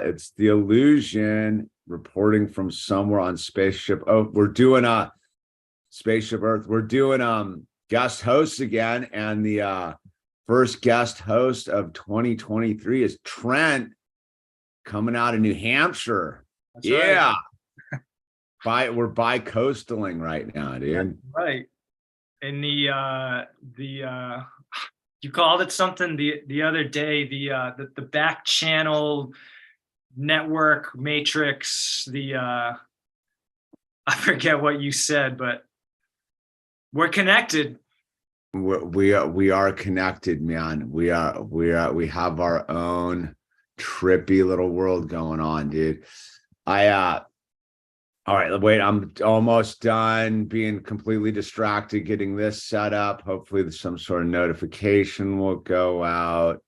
it's the Illusion reporting from somewhere on Spaceship. Oh, we're doing a Spaceship Earth. We're doing guest hosts again, and the first guest host of 2023 is Trent, coming out of New Hampshire. That's right. We're bi-coastaling right now, dude. That's right. And you called it something the other day, the back channel network matrix, I forget what you said, but we're connected. We are connected, man. We have our own trippy little world going on, dude. All right, wait, I'm almost done being completely distracted, getting this set up. Hopefully some sort of notification will go out,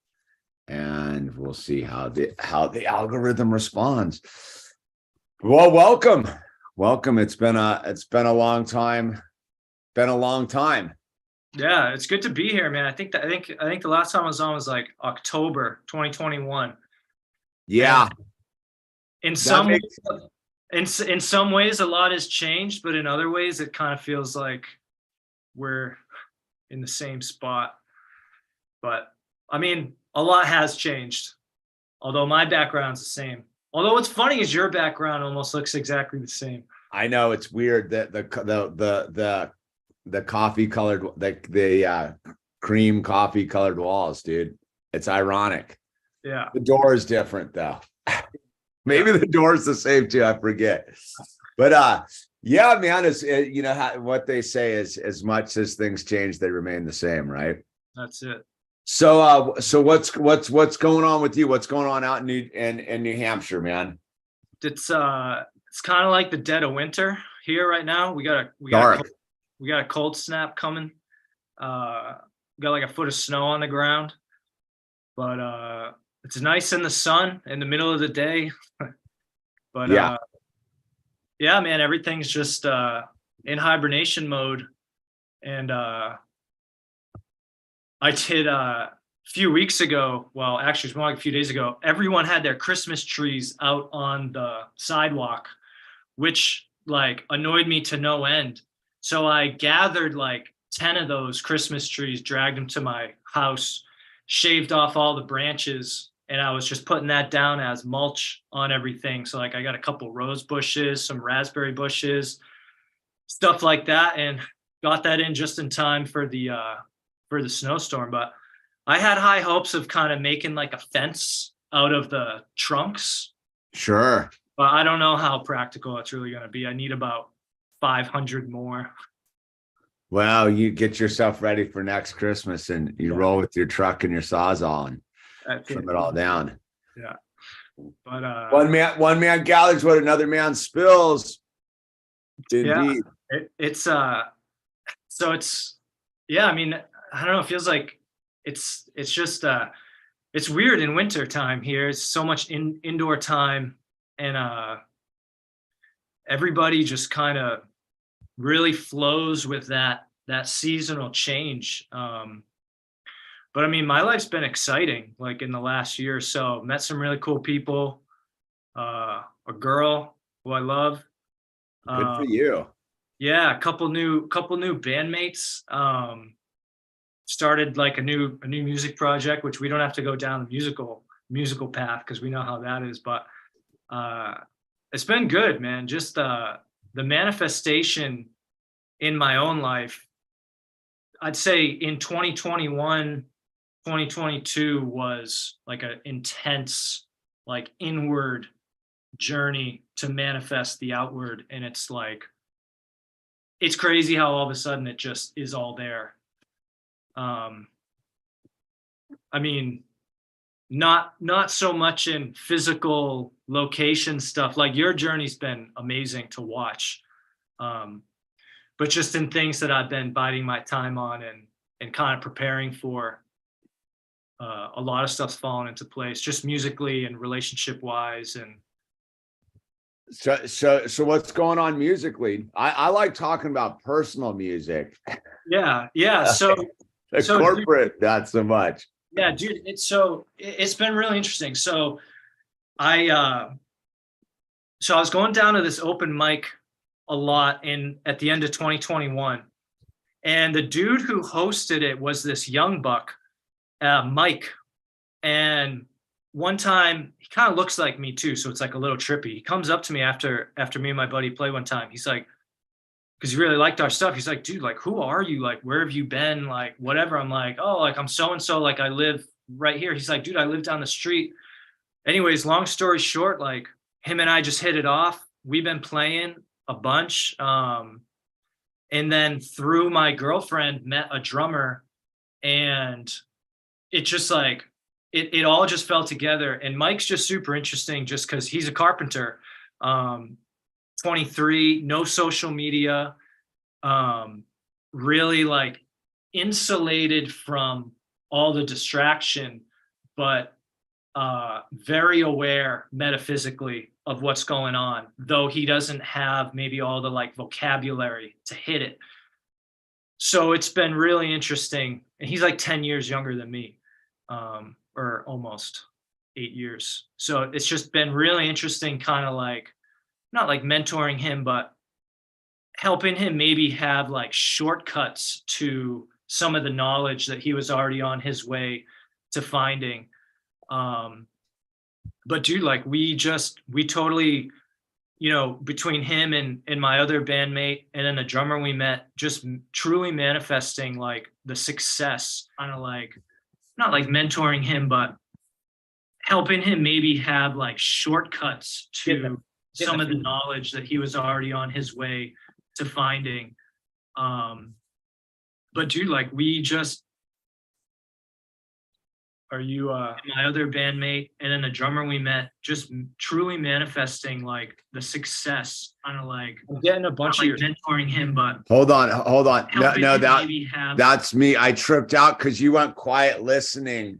and we'll see how the algorithm responds. Well, welcome. It's been a long time. Yeah, it's good to be here, man. I think the last time I was on was like October 2021. Yeah. And in some ways a lot has changed, but in other ways it kind of feels like we're in the same spot. But I mean, a lot has changed, although my background's the same. Although what's funny is your background almost looks exactly the same. I know, it's weird that the coffee colored, the cream coffee colored walls, dude. It's ironic. Yeah. The door is different though. Maybe the door's the same too. I forget. But yeah, man, it's you know what they say is, as much as things change, they remain the same, right? That's it. So what's going on with you? What's going on out in New Hampshire, man? It's kind of like the dead of winter here right now. We got a cold snap coming. Got like a foot of snow on the ground, but it's nice in the sun in the middle of the day. But yeah, man, everything's just in hibernation mode. And I did a few weeks ago, well, actually it's more like a few days ago, everyone had their Christmas trees out on the sidewalk, which like annoyed me to no end. So I gathered like 10 of those Christmas trees, dragged them to my house, shaved off all the branches, and I was just putting that down as mulch on everything. So like I got a couple rose bushes, some raspberry bushes, stuff like that, and got that in just in time for the snowstorm. But I had high hopes of kind of making like a fence out of the trunks. Sure. But I don't know how practical it's really going to be. I need about 500 more. Well, you get yourself ready for next Christmas, and you roll with your truck and your Sawzall and trim it all down. Yeah. But one man gathers what another man spills. Indeed. Yeah. So it's, yeah, I mean, I don't know. It feels like it's just it's weird in winter time here. It's so much indoor time, and everybody just kind of really flows with that seasonal change. But I mean, my life's been exciting. Like in the last year or so, met some really cool people. A girl who I love. Good for you. Yeah, a couple new bandmates. Started like a new music project, which we don't have to go down the musical path because we know how that is. But it's been good, man. Just the manifestation in my own life, I'd say in 2021, 2022 was like an intense, like inward journey to manifest the outward. And it's like, it's crazy how all of a sudden it just is all there. I mean, not so much in physical location stuff. Like your journey's been amazing to watch. But just in things that I've been biding my time on and kind of preparing for, a lot of stuff's fallen into place, just musically and relationship wise. And so what's going on musically? I like talking about personal music. Yeah. So corporate, dude, not so much. Yeah, dude. It's been really interesting. So So I was going down to this open mic a lot at the end of 2021. And the dude who hosted it was this young buck, Mike. And one time, he kind of looks like me too, so it's like a little trippy. He comes up to me after me and my buddy play one time. He's like, because he really liked our stuff. He's like, dude, like, who are you? Like, where have you been? Like, whatever. I'm like, oh, like, I'm so-and-so. Like, I live right here. He's like, dude, I live down the street. Anyways, long story short, like, him and I just hit it off. We've been playing a bunch. And then through my girlfriend, met a drummer, and it just like, it all just fell together. And Mike's just super interesting just because he's a carpenter, 23, no social media, really like insulated from all the distraction, but very aware metaphysically of what's going on, though he doesn't have maybe all the like vocabulary to hit it. So it's been really interesting. And he's like 10 years younger than me, or almost 8 years. So it's just been really interesting, kind of like, not like mentoring him, but helping him maybe have like shortcuts to some of the knowledge that he was already on his way to finding. But dude, like we totally, you know, between him and my other bandmate and then the drummer we met, just truly manifesting like the success, kind of like, not like mentoring him, but helping him maybe have like shortcuts to some of the knowledge that he was already on his way to finding. But dude, like we just, are you my other bandmate and then the drummer we met, just truly manifesting like the success, kind of like, I'm getting a bunch of like mentoring him, but hold on. No, that's me. I tripped out because you went quiet listening.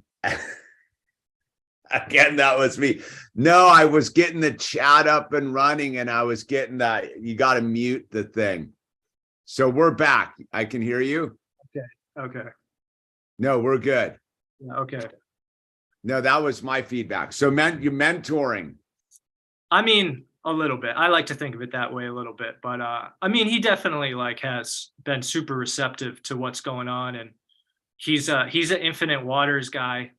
Again, that was me. No, I was getting the chat up and running, and I was getting that. You got to mute the thing. So we're back. I can hear you. Okay. No, we're good. Okay. No, that was my feedback. So you mentoring. I mean, a little bit. I like to think of it that way a little bit, but I mean, he definitely like has been super receptive to what's going on, and he's an Infinite Waters guy.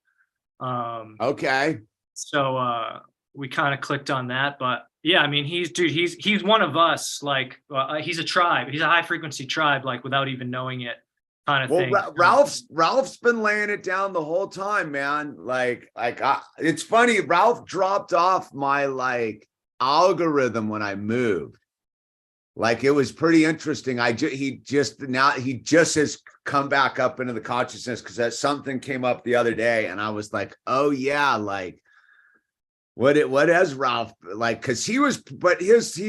Okay. So we kind of clicked on that, but yeah, I mean, he's one of us. Like he's a tribe. He's a high frequency tribe, like without even knowing it. Kind of thing. Ralph's been laying it down the whole time, man. It's funny. Ralph dropped off my like algorithm when I moved. Like it was pretty interesting. He just has come back up into the consciousness because something came up the other day, and I was like, oh yeah, like what is Ralph like? Because he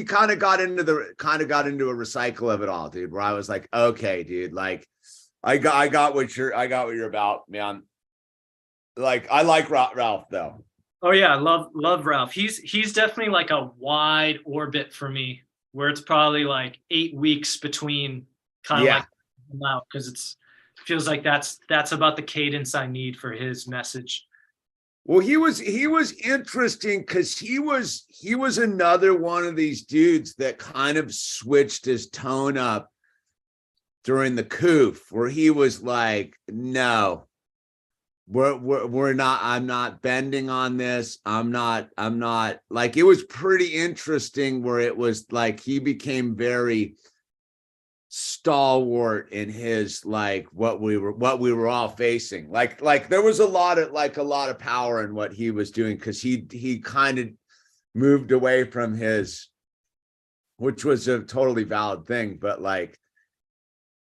kind of got into a recycle of it all, dude. Where I was like, okay, dude, like. I got what you're about, man. Like I like Ralph though. Oh yeah, love Ralph. He's definitely like a wide orbit for me, where it's probably like 8 weeks between kind of like because it feels like that's about the cadence I need for his message. Well, he was interesting because he was another one of these dudes that kind of switched his tone up during the coof, where he was like, no, we're not, I'm not bending on this. I'm not like, it was pretty interesting where it was like, he became very stalwart in his, like what we were all facing. Like there was a lot of power in what he was doing. Cause he kind of moved away from his, which was a totally valid thing, but like,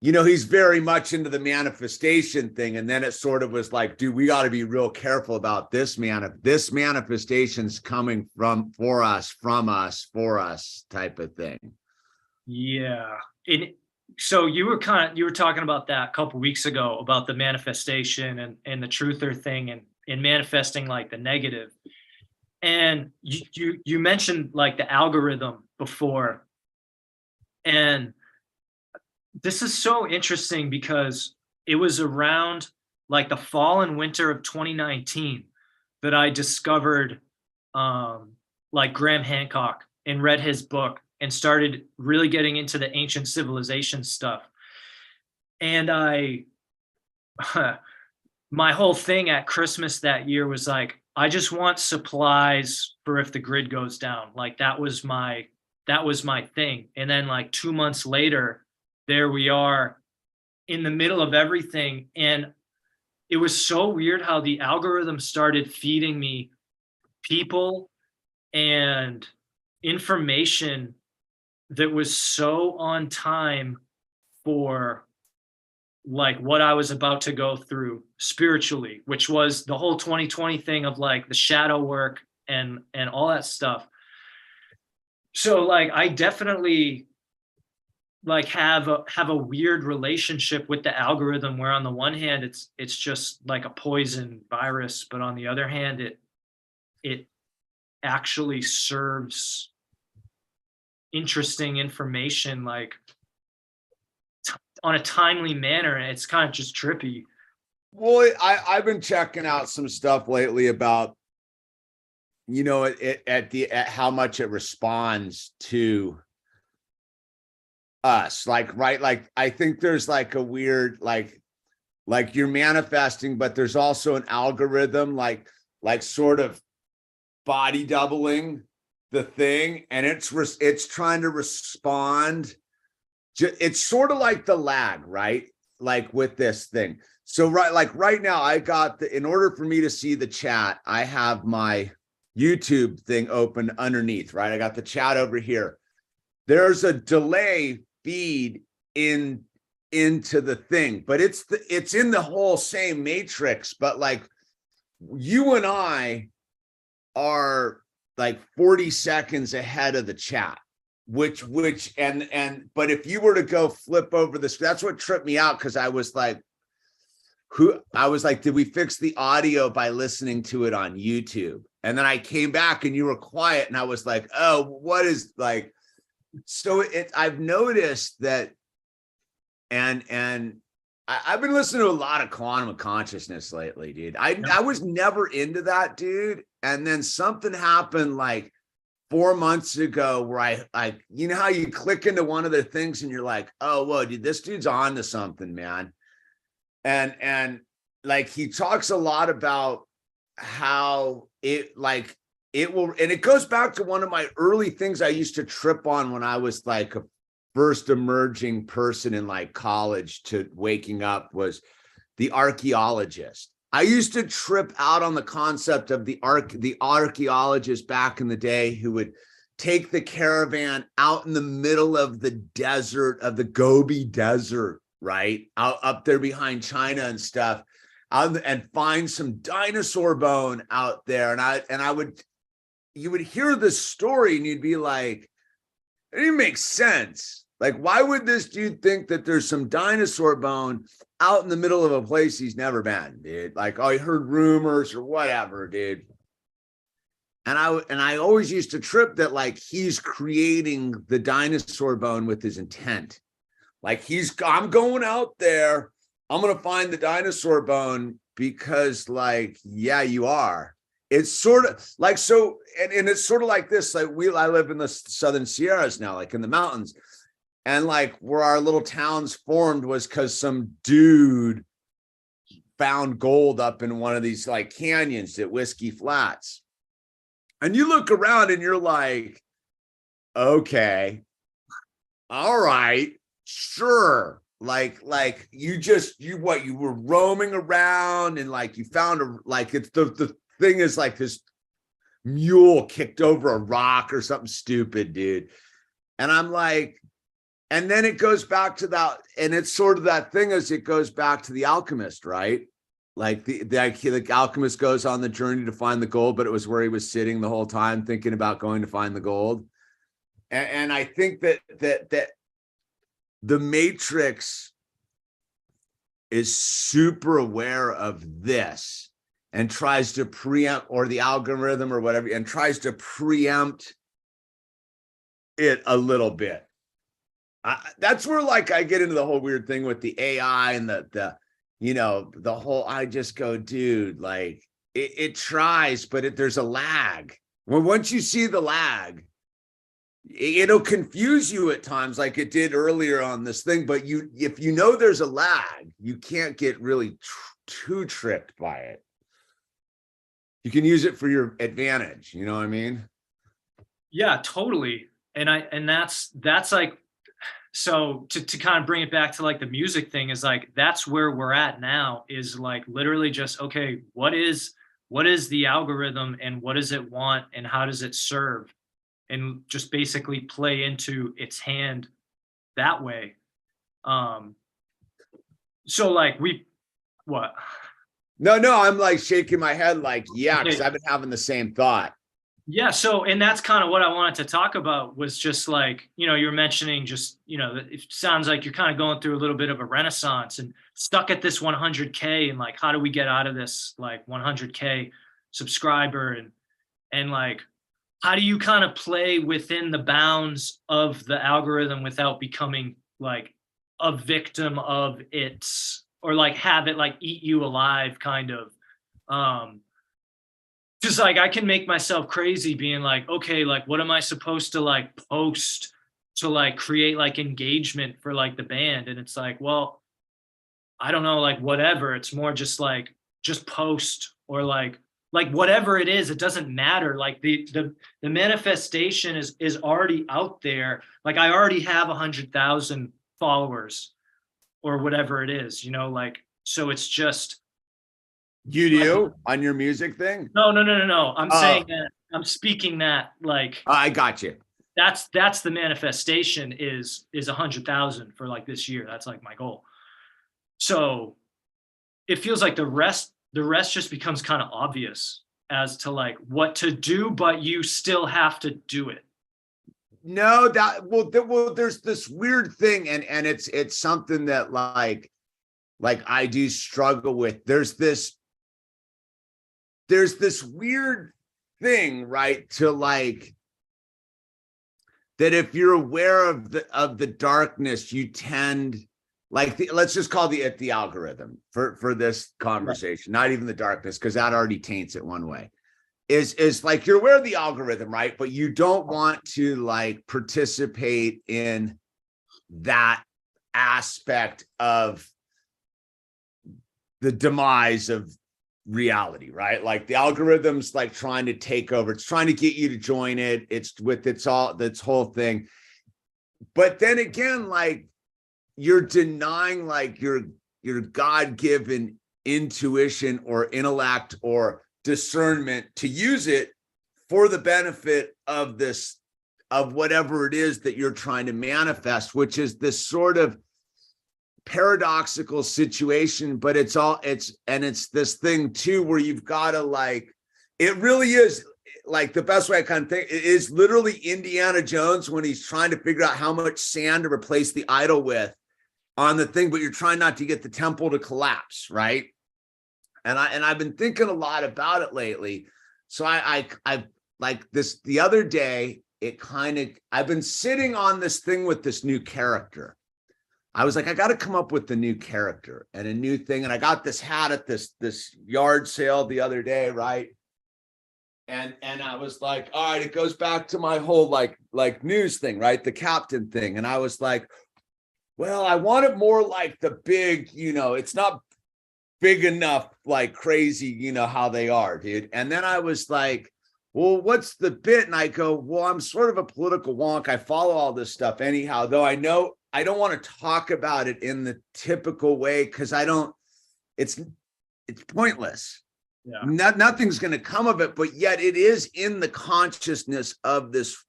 you know, he's very much into the manifestation thing. And then it sort of was like, dude, we got to be real careful about this manifestation's coming for us type of thing. Yeah. So you were talking about that a couple of weeks ago about the manifestation and the truther thing and manifesting like the negative. And you mentioned like the algorithm before. And this is so interesting because it was around like the fall and winter of 2019 that I discovered like Graham Hancock and read his book and started really getting into the ancient civilization stuff. And my whole thing at Christmas that year was like, I just want supplies for if the grid goes down. Like that was my thing. And then like 2 months later, there we are in the middle of everything. And it was so weird how the algorithm started feeding me people and information that was so on time for like what I was about to go through spiritually, which was the whole 2020 thing of like the shadow work and all that stuff. So like I definitely like have a weird relationship with the algorithm where on the one hand it's just like a poison virus, but on the other hand it actually serves interesting information like on a timely manner, and it's kind of just trippy. Well, I've been checking out some stuff lately about, you know, at how much it responds to us. Like, right, like I think there's like a weird like you're manifesting, but there's also an algorithm like sort of body doubling the thing, and it's trying to respond. It's sort of like the lag, right? Like with this thing. So right now I got in order for me to see the chat, I have my YouTube thing open underneath, right? I got the chat over here. There's a delay feed into the thing, but it's in the whole same matrix, but like you and I are like 40 seconds ahead of the chat. But if you were to go flip over this, that's what tripped me out, because I was like, did we fix the audio by listening to it on YouTube? And then I came back and you were quiet, and I was like, oh, what is like, so I've noticed that, and I've been listening to a lot of quantum of consciousness lately, dude. I was never into that, dude. And then something happened like 4 months ago where I you know how you click into one of their things and you're like, oh, whoa, dude, this dude's on to something, man. And like he talks a lot about how it will, and it goes back to one of my early things I used to trip on when I was like a first emerging person in like college to waking up, was the archaeologist. I used to trip out on the concept of the archaeologist back in the day who would take the caravan out in the middle of the desert, of the Gobi Desert, right? Out up there behind China and stuff, and find some dinosaur bone out there. You would hear the story and you'd be like, it didn't make sense. Like, why would this dude think that there's some dinosaur bone out in the middle of a place he's never been, dude? Like, oh, he heard rumors or whatever, dude. And I always used to trip that like he's creating the dinosaur bone with his intent. Like I'm going out there, I'm gonna find the dinosaur bone because like, yeah, you are. It's sort of like, so, and it's sort of like this, like I live in the Southern Sierras now, like in the mountains. And like where our little towns formed was because some dude found gold up in one of these like canyons at Whiskey Flats. And you look around and you're like, okay, all right, sure. Like you were roaming around and like you found it's the thing is like this mule kicked over a rock or something stupid, dude. And I'm like, and then it goes back to that, and it's sort of that thing as it goes back to the alchemist, right? Like the alchemist goes on the journey to find the gold, but it was where he was sitting the whole time thinking about going to find the gold. And I think that the Matrix is super aware of this and tries to preempt, or the algorithm or whatever, and tries to preempt it a little bit. That's where like I get into the whole weird thing with the AI and the you know, the whole, I just go, dude, like it tries, but there's a lag. Well, once you see the lag, it'll confuse you at times like it did earlier on this thing, but if you know there's a lag, you can't get really too tricked by it. You can use it for your advantage, you know what I mean? Yeah, totally. And that's like, so to kind of bring it back to like the music thing is like, that's where we're at now, is like literally just, okay, what is the algorithm and what does it want and how does it serve? And just basically play into its hand that way. So like what? No, I'm like shaking my head like, yeah, because I've been having the same thought. Yeah. So, and that's kind of what I wanted to talk about, was just like, you were mentioning just, it sounds like you're kind of going through a little bit of a renaissance and stuck at this 100K, and like, how do we get out of this like 100K subscriber, and like, how do you kind of play within the bounds of the algorithm without becoming like a victim of its, or like have it like eat you alive kind of? Just like I can make myself crazy being like, okay, like what am I supposed to like post to like create like engagement for like the band? And it's like, well, I don't know, like whatever. It's more just like, just post, or like whatever it is, it doesn't matter. Like the manifestation is already out there. Like I already have 100,000 followers or whatever it is, like, so it's just. You do on your music thing? No. I'm saying that, I'm speaking that like. I got you. That's the manifestation is 100,000 for like this year. That's like my goal. So it feels like the rest just becomes kind of obvious as to like what to do, but you still have to do it. No, there's this weird thing, and it's something that like I do struggle with. There's this weird thing, right? To like that if you're aware of the darkness, you tend like let's just call the algorithm for this conversation, not even the darkness, because that already taints it one way. Is like you're aware of the algorithm, right? But you don't want to like participate in that aspect of the demise of reality, right? Like the algorithm's like trying to take over. It's trying to get you to join it. It's with its whole thing. But then again, like you're denying like your God-given intuition or intellect or discernment to use it for the benefit of this, of whatever it is that you're trying to manifest, which is this sort of paradoxical situation. But it's this thing too, where you've got to like, it really is like the best way I kind of think it is literally Indiana Jones when he's trying to figure out how much sand to replace the idol with on the thing, but you're trying not to get the temple to collapse, right? And I've been thinking a lot about it lately. So I like this the other day, I've been sitting on this thing with this new character. I was like, I got to come up with the new character and a new thing. And I got this hat at this yard sale the other day, right? And I was like, all right, it goes back to my whole like news thing, right? The captain thing. And I was like, well, I want it more like the big, it's not big enough, like crazy, how they are, dude. And then I was like, well, what's the bit? And I go, well, I'm sort of a political wonk. I follow all this stuff anyhow, though I know I don't want to talk about it in the typical way because it's pointless. Yeah. Nothing's going to come of it, but yet it is in the consciousness of this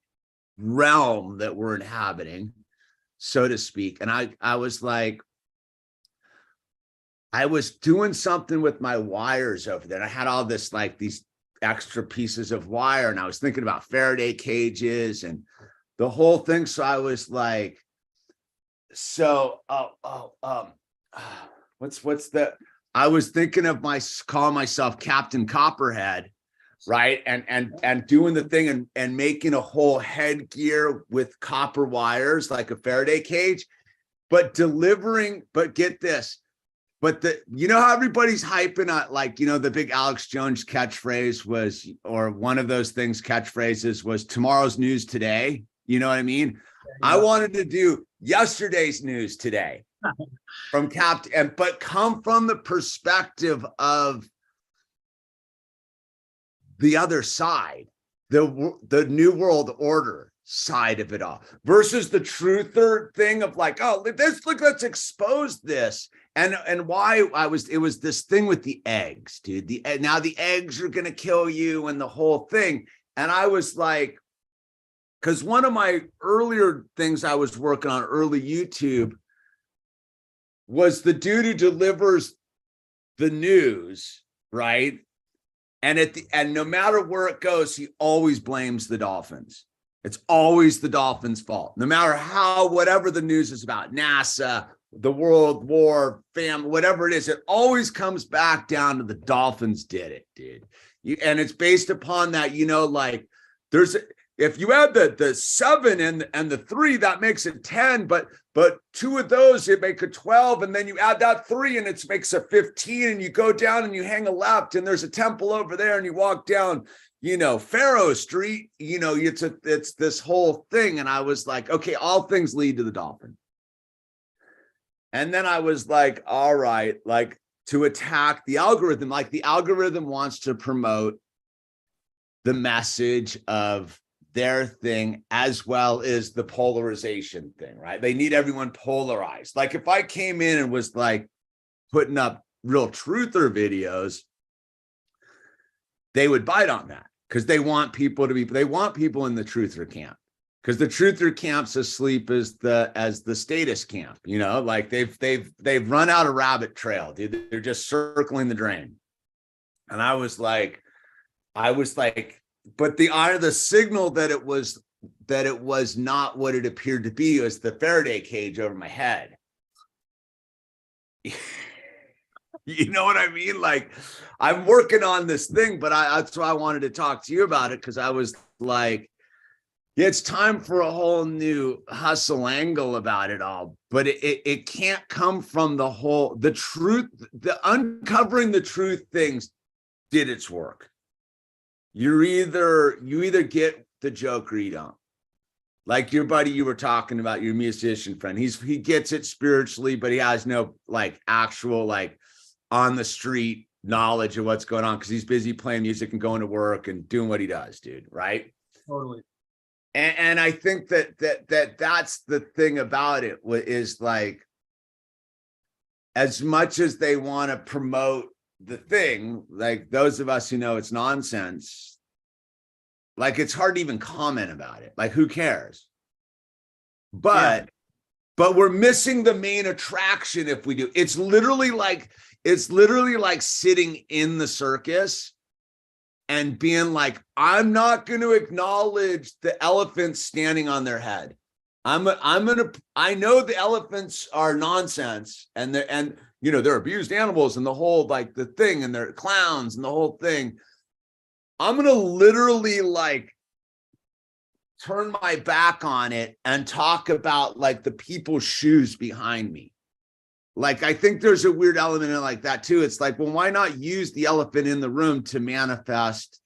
realm that we're inhabiting, so to speak. And I was like, I was doing something with my wires over there. And I had all this, like these extra pieces of wire, and I was thinking about Faraday cages and the whole thing. So I was like, what's the, I was thinking of calling myself Captain Copperhead, right? And doing the thing and making a whole headgear with copper wires, like a Faraday cage, but get this, But you know how everybody's hyping on, like, you know, the big Alex Jones catchphrase was, or one of those things catchphrases was, tomorrow's news today. You know what I mean? Yeah. I wanted to do yesterday's news today from but come from the perspective of the other side, the new world order side of it all, versus the truther thing of like, oh, let's expose this. And why it was this thing with the eggs, dude. Now the eggs are gonna kill you and the whole thing. And I was like, because one of my earlier things I was working on early YouTube was the dude who delivers the news, right? And no matter where it goes, he always blames the Dolphins. It's always the Dolphins' fault. No matter whatever the news is about, NASA, the World War, family, whatever it is, it always comes back down to the Dolphins did it, dude. And it's based upon that, you know, like if you add the 7 and the 3, that makes it 10, but 2 of those, it make a 12, and then you add that 3 and it makes a 15, and you go down and you hang a left and there's a temple over there and you walk down, you know, Pharaoh Street, you know, it's this whole thing. And I was like, okay, all things lead to the Dolphin. And then I was like, all right, like, to attack the algorithm, like the algorithm wants to promote the message of their thing as well as the polarization thing, right? They need everyone polarized. Like if I came in and was like putting up real truther videos, they would bite on that because they want people in the truther camp, because the truther camp's asleep as the status camp, you know, like they've run out a rabbit trail, dude. They're just circling the drain. And I was like, but the signal that it was not what it appeared to be was the Faraday cage over my head. You know what I mean? Like, I'm working on this thing, but that's why I wanted to talk to you about it, because I was like, yeah, it's time for a whole new hustle angle about it all. But it can't come from the truth, the uncovering the truth things did its work. You either get the joke or you don't. Like your buddy you were talking about, your musician friend, he gets it spiritually, but he has no like actual like on the street knowledge of what's going on because he's busy playing music and going to work and doing what he does, dude. Right? Totally. And I think that's the thing about it, is like, as much as they want to promote the thing, like those of us who know it's nonsense, like it's hard to even comment about it. Like, who cares? But we're missing the main attraction if we do. It's literally like sitting in the circus and being like, I'm not going to acknowledge the elephants standing on their head. I know the elephants are nonsense and you know, they're abused animals and the whole, like the thing, and they're clowns and the whole thing. I'm going to literally like turn my back on it and talk about like the people's shoes behind me. Like, I think there's a weird element in like that too. It's like, well, why not use the elephant in the room to manifest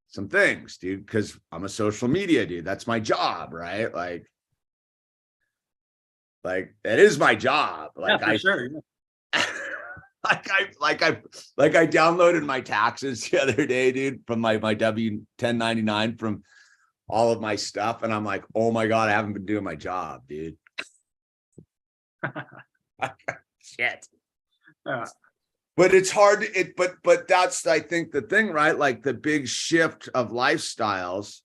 some things, dude? Because I'm a social media dude. That's my job, right? Like that is my job. Like, yeah, for sure. Yeah. I downloaded my taxes the other day, dude, from my W-1099 from all of my stuff, and I'm like, oh my God, I haven't been doing my job, dude. Shit. But it's hard. But that's, I think, the thing, right? Like the big shift of lifestyles.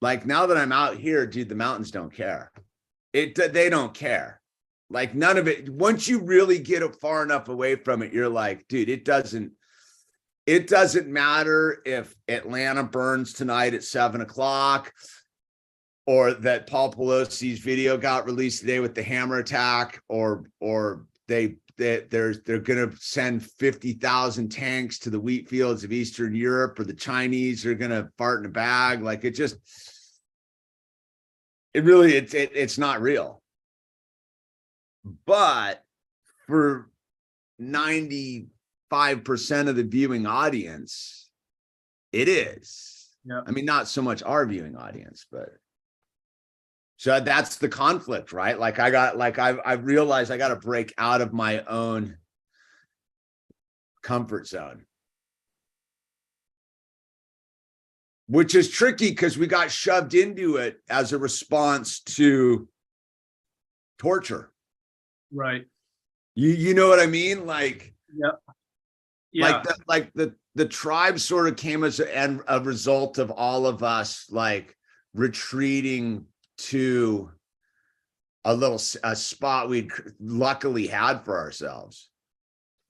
Like now that I'm out here, dude, the mountains don't care. They don't care. Like none of it. Once you really get it far enough away from it, you're like, dude, it doesn't matter if Atlanta burns tonight at 7:00, or that Paul Pelosi's video got released today with the hammer attack, or they're going to send 50,000 tanks to the wheat fields of Eastern Europe, or the Chinese are going to fart in a bag. Like it's not real. But for 95% of the viewing audience, it is. Yeah. I mean, not so much our viewing audience, but so that's the conflict, right? Like I've realized I got to break out of my own comfort zone, which is tricky because we got shoved into it as a response to torture. Right. You know what I mean? Like, Yeah. the tribe sort of came as a result of all of us like retreating to a spot we'd luckily had for ourselves.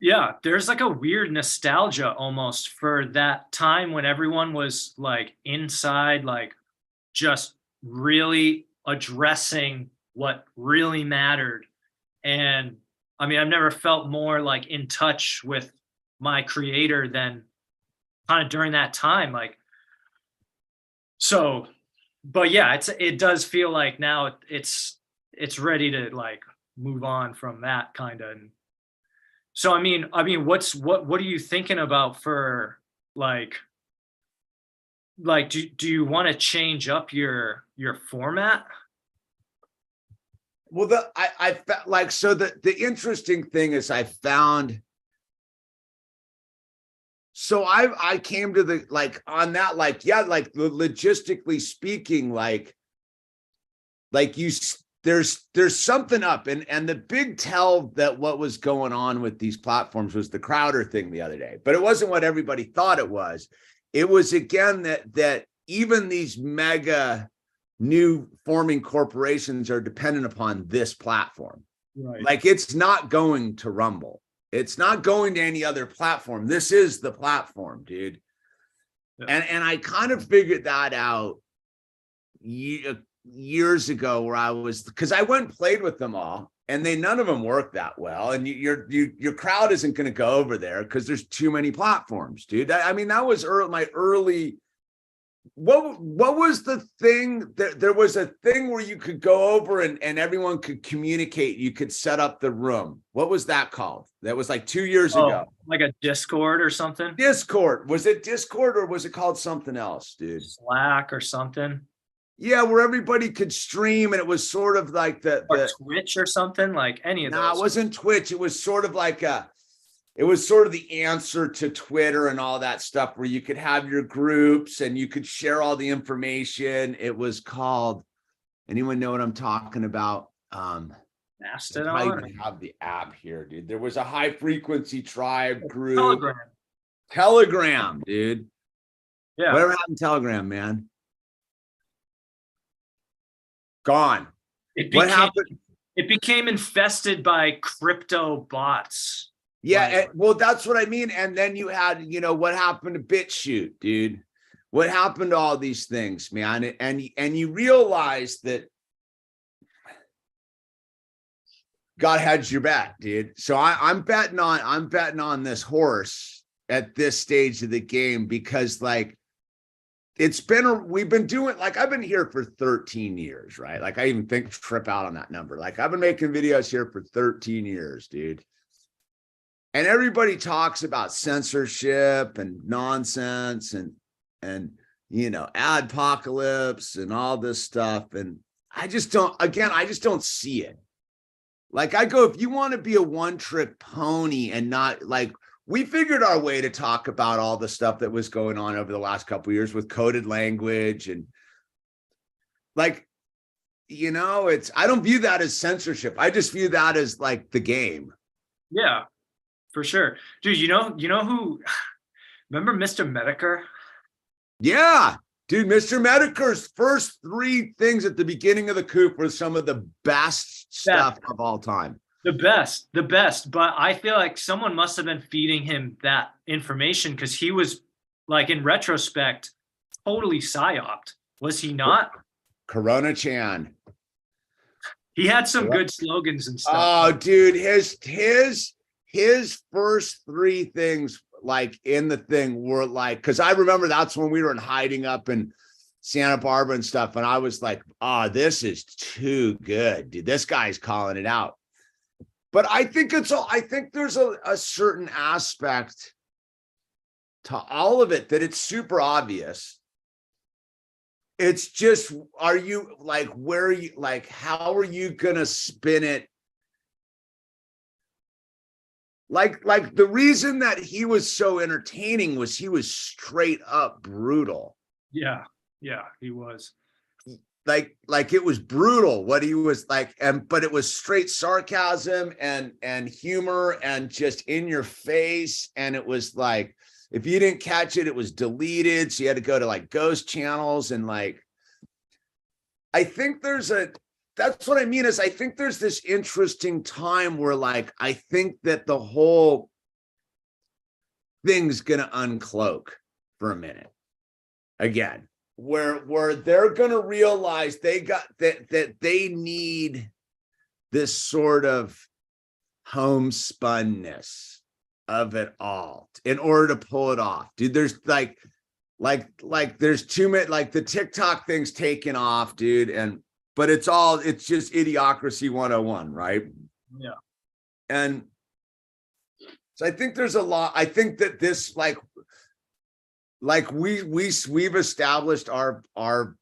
Yeah, there's like a weird nostalgia almost for that time when everyone was like inside, like just really addressing what really mattered. And I mean, I've never felt more like in touch with my creator than kind of during that time. Like, so, but yeah, it does feel like now it's ready to like move on from that kind of. So I mean, what are you thinking about for like do you want to change up your format? Well, I felt like, so the interesting thing is I found, so I came to the, like on that, like, yeah, like logistically speaking, like you, there's something up, and the big tell that what was going on with these platforms was the Crowder thing the other day, but it wasn't what everybody thought it was. It was, again, that even these mega new forming corporations are dependent upon this platform. Right. Like, it's not going to Rumble. It's not going to any other platform. This is the platform, dude. Yeah. And I kind of figured that out years ago, where I was, because I went and played with them all, and none of them work that well. And your crowd isn't going to go over there because there's too many platforms, dude. I mean, that was my early. What was the thing? There was a thing where you could go over and everyone could communicate. You could set up the room. What was that called? That was like 2 years ago. Like a Discord or something? Discord. Was it Discord, or was it called something else, dude? Slack or something? Yeah, where everybody could stream, and it was sort of like the Twitch or something, like any of those. No, it wasn't Twitch. It was sort of like it was sort of the answer to Twitter and all that stuff, where you could have your groups and you could share all the information. It was called, anyone know what I'm talking about? Mastodon. I even have the app here, dude. There was a high frequency tribe group. Telegram, dude. Yeah. Whatever happened to Telegram, man? Gone. What happened? It became infested by crypto bots. Yeah, well, that's what I mean. And then you had, what happened to BitChute, dude? What happened to all these things, man? And you realize that God had your back, dude. So I'm betting on this horse at this stage of the game, because like we've been doing, like, I've been here for 13 years, right? Like, I even trip out on that number. Like, I've been making videos here for 13 years, dude. And everybody talks about censorship and nonsense and adpocalypse and all this stuff. And I just don't see it. Like, I go, if you want to be a one-trick pony and not, like, we figured our way to talk about all the stuff that was going on over the last couple of years with coded language, and like, I don't view that as censorship. I just view that as like the game. Yeah. For sure. Dude, you know who, remember Mr. Medicare? Yeah, dude, Mr. Medicare's first 3 things at the beginning of the coup were some of the best stuff of all time. The best. But I feel like someone must have been feeding him that information, because he was, like, in retrospect, totally psyoped. Was he not? Corona Chan. He had some good slogans and stuff. Oh, dude, his first 3 things, like, in the thing were like, because I remember that's when we were hiding up in Santa Barbara and stuff, and I was like, oh, this is too good, dude. This guy's calling it out. But I think I think there's a certain aspect to all of it that it's super obvious. It's just, are you like, where are you, like, how are you gonna spin it? Like the reason that he was so entertaining was he was straight up brutal. Yeah, he was. Like it was brutal what he was like, but it was straight sarcasm and humor and just in your face. And it was like, if you didn't catch it, it was deleted. So you had to go to like ghost channels. And like, I think that's what I mean is I think there's this interesting time where like, I think that the whole thing's going to uncloak for a minute again, where they're going to realize they got that they need this sort of homespunness of it all in order to pull it off. Dude, there's like there's too many, like the TikTok thing's taken off, dude. But it's just idiocracy 101, right? Yeah. And so I think there's a lot, I think that this like we've established our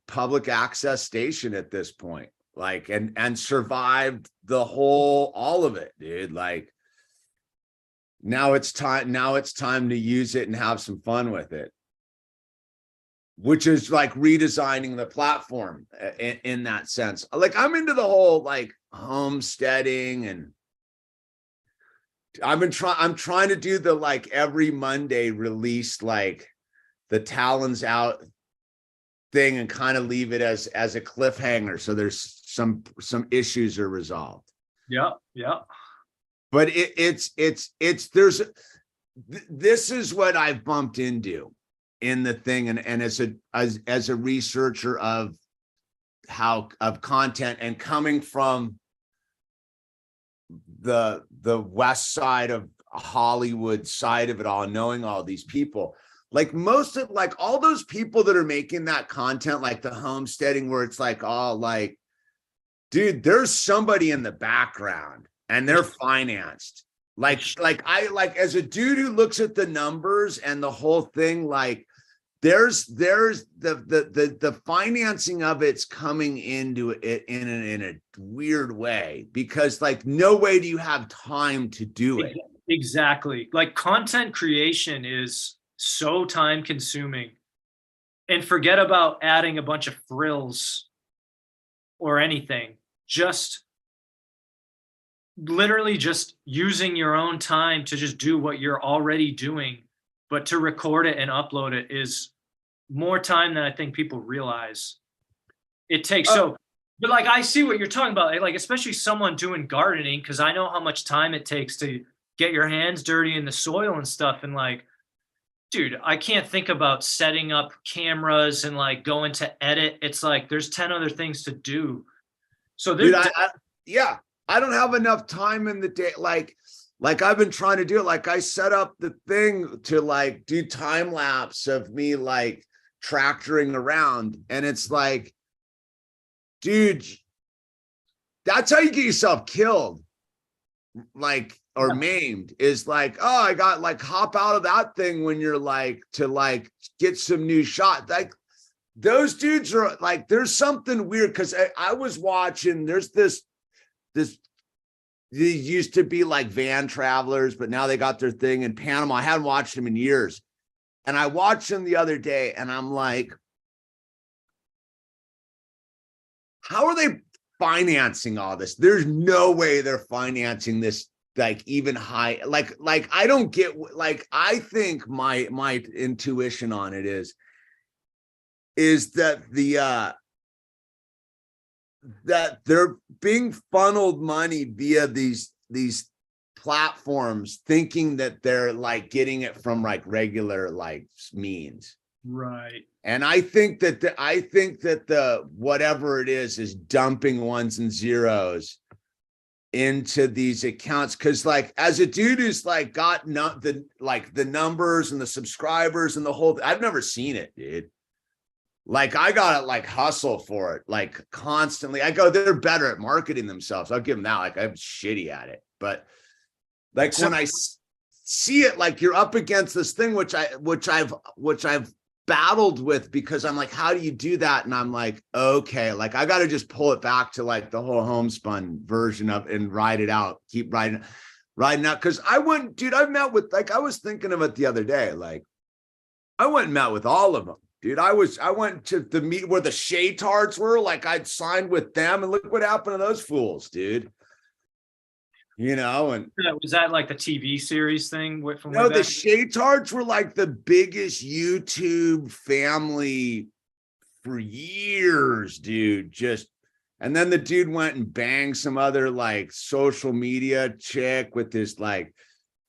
public access station at this point, like, and survived all of it, dude. Like, now it's time to use it and have some fun with it, which is like redesigning the platform in that sense. Like, I'm into the whole like homesteading, and I'm trying to do the like every Monday release like the Talons Out thing and kind of leave it as a cliffhanger, so there's some issues are resolved. Yeah. But this is what I've bumped into in the thing, and as a researcher of content, and coming from the west side of Hollywood side of it all, knowing all these people, like all those people that are making that content, like the homesteading, where it's like, oh, like, dude, there's somebody in the background and they're financed. Like as a dude who looks at the numbers and the whole thing, like there's the financing of it's coming into it in a weird way, because like no way do you have time to do it. Exactly. Like, content creation is so time consuming, and forget about adding a bunch of frills or anything. Just literally just using your own time to just do what you're already doing, but to record it and upload it is more time than I think people realize it takes. But like, I see what you're talking about, like especially someone doing gardening, because I know how much time it takes to get your hands dirty in the soil and stuff. And like, dude, I can't think about setting up cameras and like going to edit. It's like there's 10 other things to do. So dude, I don't have enough time in the day. Like I've been trying to do it. Like, I set up the thing to like do time lapse of me like tractoring around, and it's like, dude, that's how you get yourself killed, like, or maimed, is like, oh, I got like hop out of that thing when you're like to like get some new shot. Like, those dudes are like, there's something weird, because I was watching, there's this these used to be like van travelers, but now they got their thing in Panama. I hadn't watched them in years, and I watched them the other day, and I'm like, how are they financing all this? There's no way they're financing this like even high. Like I don't get, like, I think my intuition on it is that that they're being funneled money via these platforms, thinking that they're like getting it from like regular like means. Right. And I think that the whatever it is dumping ones and zeros into these accounts. Cause like, as a dude who's like got the numbers and the subscribers and the whole, I've never seen it, dude. like I gotta like hustle for it, like constantly. I go, they're better at marketing themselves. I'll give them that. Like I'm shitty at it, but like So- when I see it, like you're up against this thing, which I've battled with, because I'm like, how do you do that? And I'm like, okay, like I got to just pull it back to like the whole homespun version of and ride it out, keep riding out. Cause I went, dude, I've met with, like, I was thinking of it the other day. Like I went and met with all of them, dude. I went to the meet where the Shaytards were, like I'd signed with them, and look what happened to those fools, dude. You know, and was that like the TV series thing from no, way the back? Shaytards were like the biggest YouTube family for years, dude. Just, and then the dude went and banged some other like social media chick with this like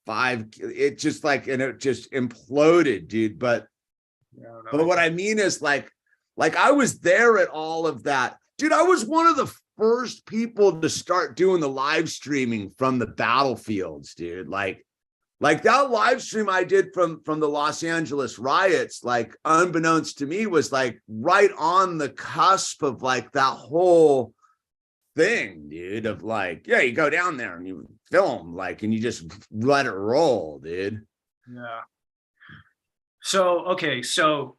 it just like, and it just imploded, dude. But what I mean is like I was there at all of that, dude. I was one of the first people to start doing the live streaming from the battlefields, dude. Like that live stream I did from the Los Angeles riots, like unbeknownst to me, was like right on the cusp of like that whole thing, dude, of like, yeah, you go down there and you film, like, and you just let it roll, dude. Yeah. So, okay. So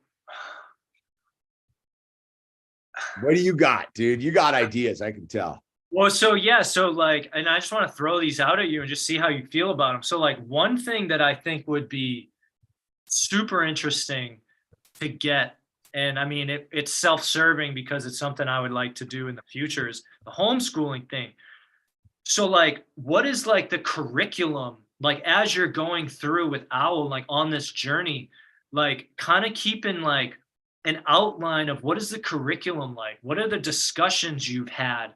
what do you got, dude? You got ideas, I can tell. well, so yeah, so like, and I just want to throw these out at you and just see how you feel about them. So like one thing that I think would be super interesting to get, and I mean, it's self-serving because it's something I would like to do in the future, is the homeschooling thing. So like, what is like the curriculum, like as you're going through with Owl, like on this journey, like kind of keeping like an outline of what is the curriculum like? What are the discussions you've had?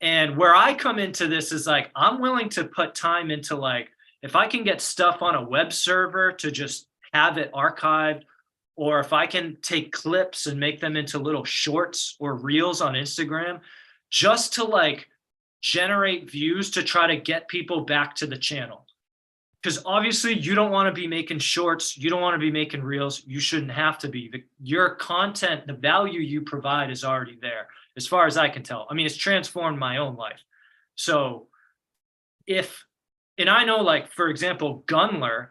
And where I come into this is like, I'm willing to put time into like, if I can get stuff on a web server to just have it archived, or if I can take clips and make them into little shorts or reels on Instagram, just to like generate views to try to get people back to the channel. Because obviously you don't want to be making shorts, you don't want to be making reels, you shouldn't have to be. Your content, the value you provide is already there, as far as I can tell. I mean, it's transformed my own life. So and I know, like, for example, Gunler,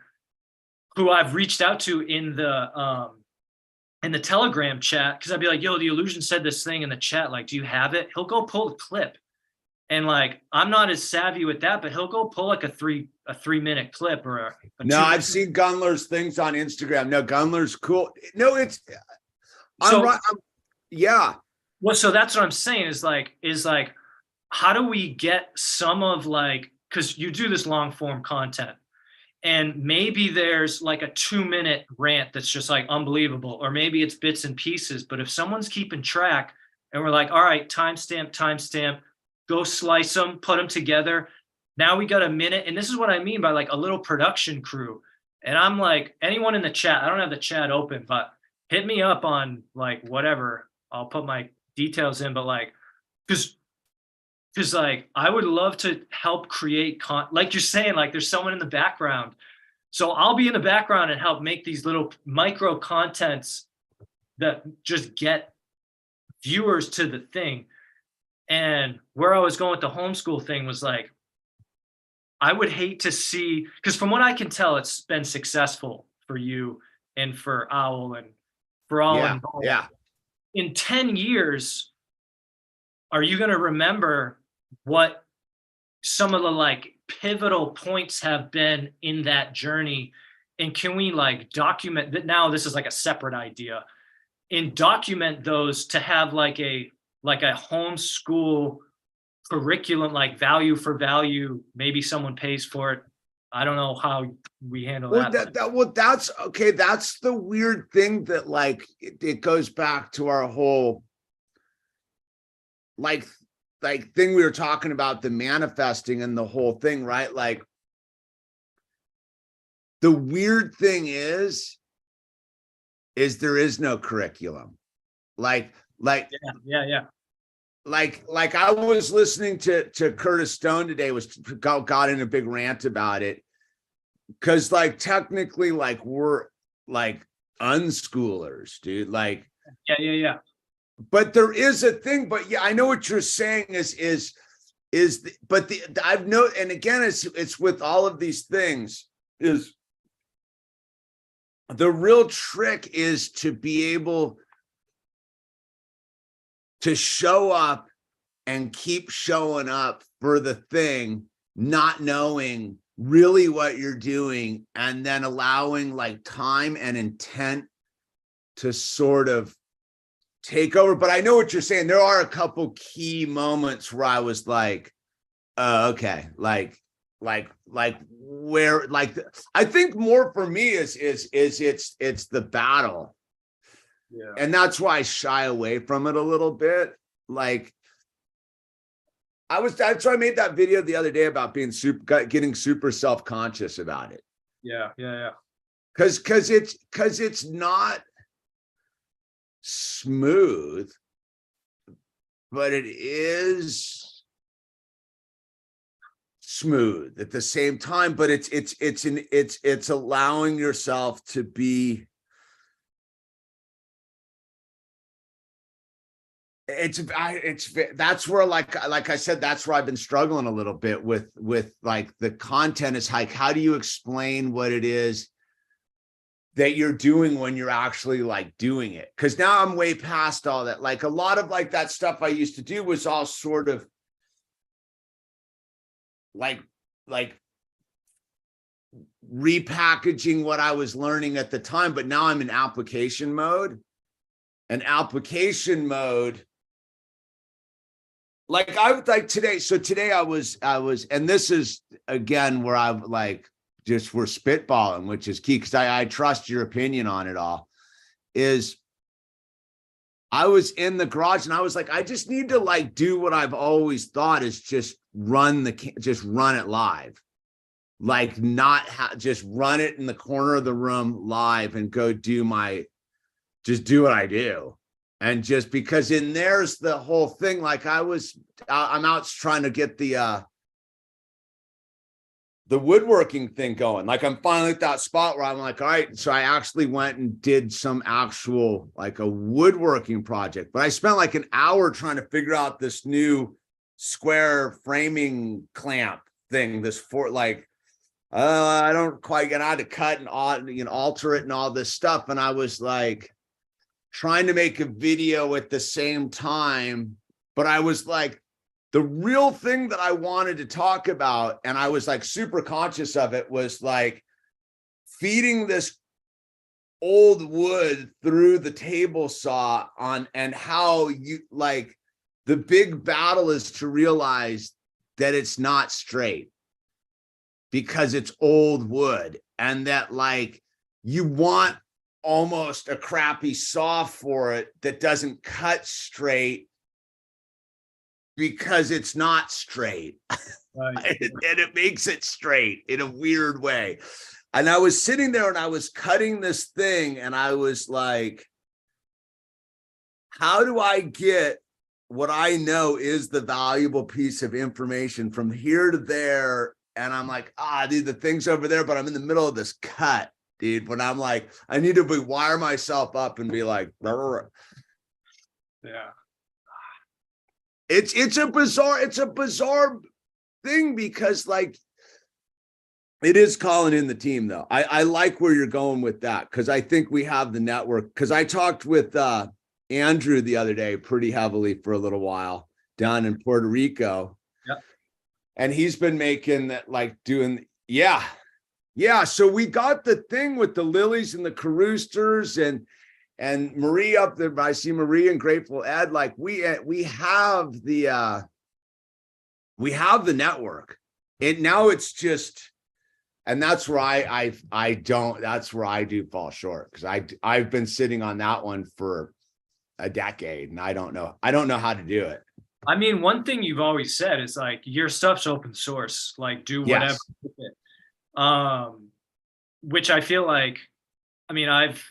who I've reached out to in the Telegram chat, because I'd be like, yo, the Illusion said this thing in the chat, like, do you have it? He'll go pull the clip. And like, I'm not as savvy with that, but he'll go pull like a 3-minute clip or a no, I've seen Gunler's things on Instagram. No, Gunler's cool. No, it's yeah. Well, so that's what I'm saying is like, how do we get some of like, because you do this long form content, and maybe there's like a 2-minute rant that's just like unbelievable, or maybe it's bits and pieces. But if someone's keeping track and we're like, all right, timestamp, go slice them, put them together. Now we got a minute. And this is what I mean by like a little production crew. And I'm like, anyone in the chat, I don't have the chat open, but hit me up on like whatever. I'll put my details in, but like, because like I would love to help create like you're saying, like there's someone in the background. So I'll be in the background and help make these little micro contents that just get viewers to the thing. And where I was going with the homeschool thing was like, I would hate to see, because from what I can tell, it's been successful for you and for Owl and for all involved. Yeah. In 10 years, are you going to remember what some of the like pivotal points have been in that journey? And can we like document that? Now this is like a separate idea, and document those to have like a homeschool curriculum, like value for value. Maybe someone pays for it. I don't know how we handle that. That's okay. That's the weird thing that like it goes back to our whole like thing we were talking about, the manifesting and the whole thing, right? Like the weird thing is there is no curriculum. Like yeah. Like I was listening to Curtis Stone today, got in a big rant about it, because like technically like we're like unschoolers, dude. Like Yeah. But there is a thing, but yeah, I know what you're saying I've noticed, and again, it's with all of these things, is the real trick is to be able to show up and keep showing up for the thing, not knowing really what you're doing, and then allowing like time and intent to sort of take over. But I know what you're saying. There are a couple key moments where I was like, okay, like where, like, I think more for me is it's the battle. Yeah. And that's why I shy away from it a little bit. Like, that's why I made that video the other day about getting super self-conscious about it. Yeah. Cause it's not smooth, but it is smooth at the same time. But it's allowing yourself to be. That's where, like I said, that's where I've been struggling a little bit with like the content is like, how do you explain what it is that you're doing when you're actually like doing it? Because now I'm way past all that. Like a lot of like that stuff I used to do was all sort of like repackaging what I was learning at the time, but now I'm in application mode. And application mode, like I would like today. So today I was, and this is again where I'm like, just we're spitballing, which is key because I trust your opinion on it all. Is I was in the garage and I was like, I just need to like do what I've always thought is just run it live. Like not just run it in the corner of the room live and go do what I do. And just because in there's the whole thing, like I'm out trying to get the woodworking thing going. Like I'm finally at that spot where I'm like, all right. So I actually went and did some actual, like a woodworking project, but I spent like an hour trying to figure out this new square framing clamp thing, I don't quite get how to cut and alter it and all this stuff. And I was like trying to make a video at the same time, but I was like, the real thing that I wanted to talk about, and I was like super conscious of it, was like feeding this old wood through the table saw and how you like the big battle is to realize that it's not straight because it's old wood, and that like you want almost a crappy saw for it that doesn't cut straight because it's not straight. Right. And it makes it straight in a weird way. And I was sitting there and I was cutting this thing and I was like, how do I get what I know is the valuable piece of information from here to there? And I'm like, dude, the thing's over there, but I'm in the middle of this cut, dude. When I'm like, I need to wire myself up and be like, brr. Yeah. It's a bizarre thing because like it is calling in the team though. I like where you're going with that because I think we have the network. Because I talked with Andrew the other day pretty heavily for a little while down in Puerto Rico. Yep. And he's been making that, like doing, yeah. So we got the thing with the lilies and the caroosters and Marie up there. I see Marie and Grateful Ed. Like we have the network. And now it's just, and that's where that's where I do fall short because I've been sitting on that one for a decade and I don't know how to do it. I mean, one thing you've always said is like your stuff's open source, like do whatever. Yes. With it. Which I feel like, I mean, I've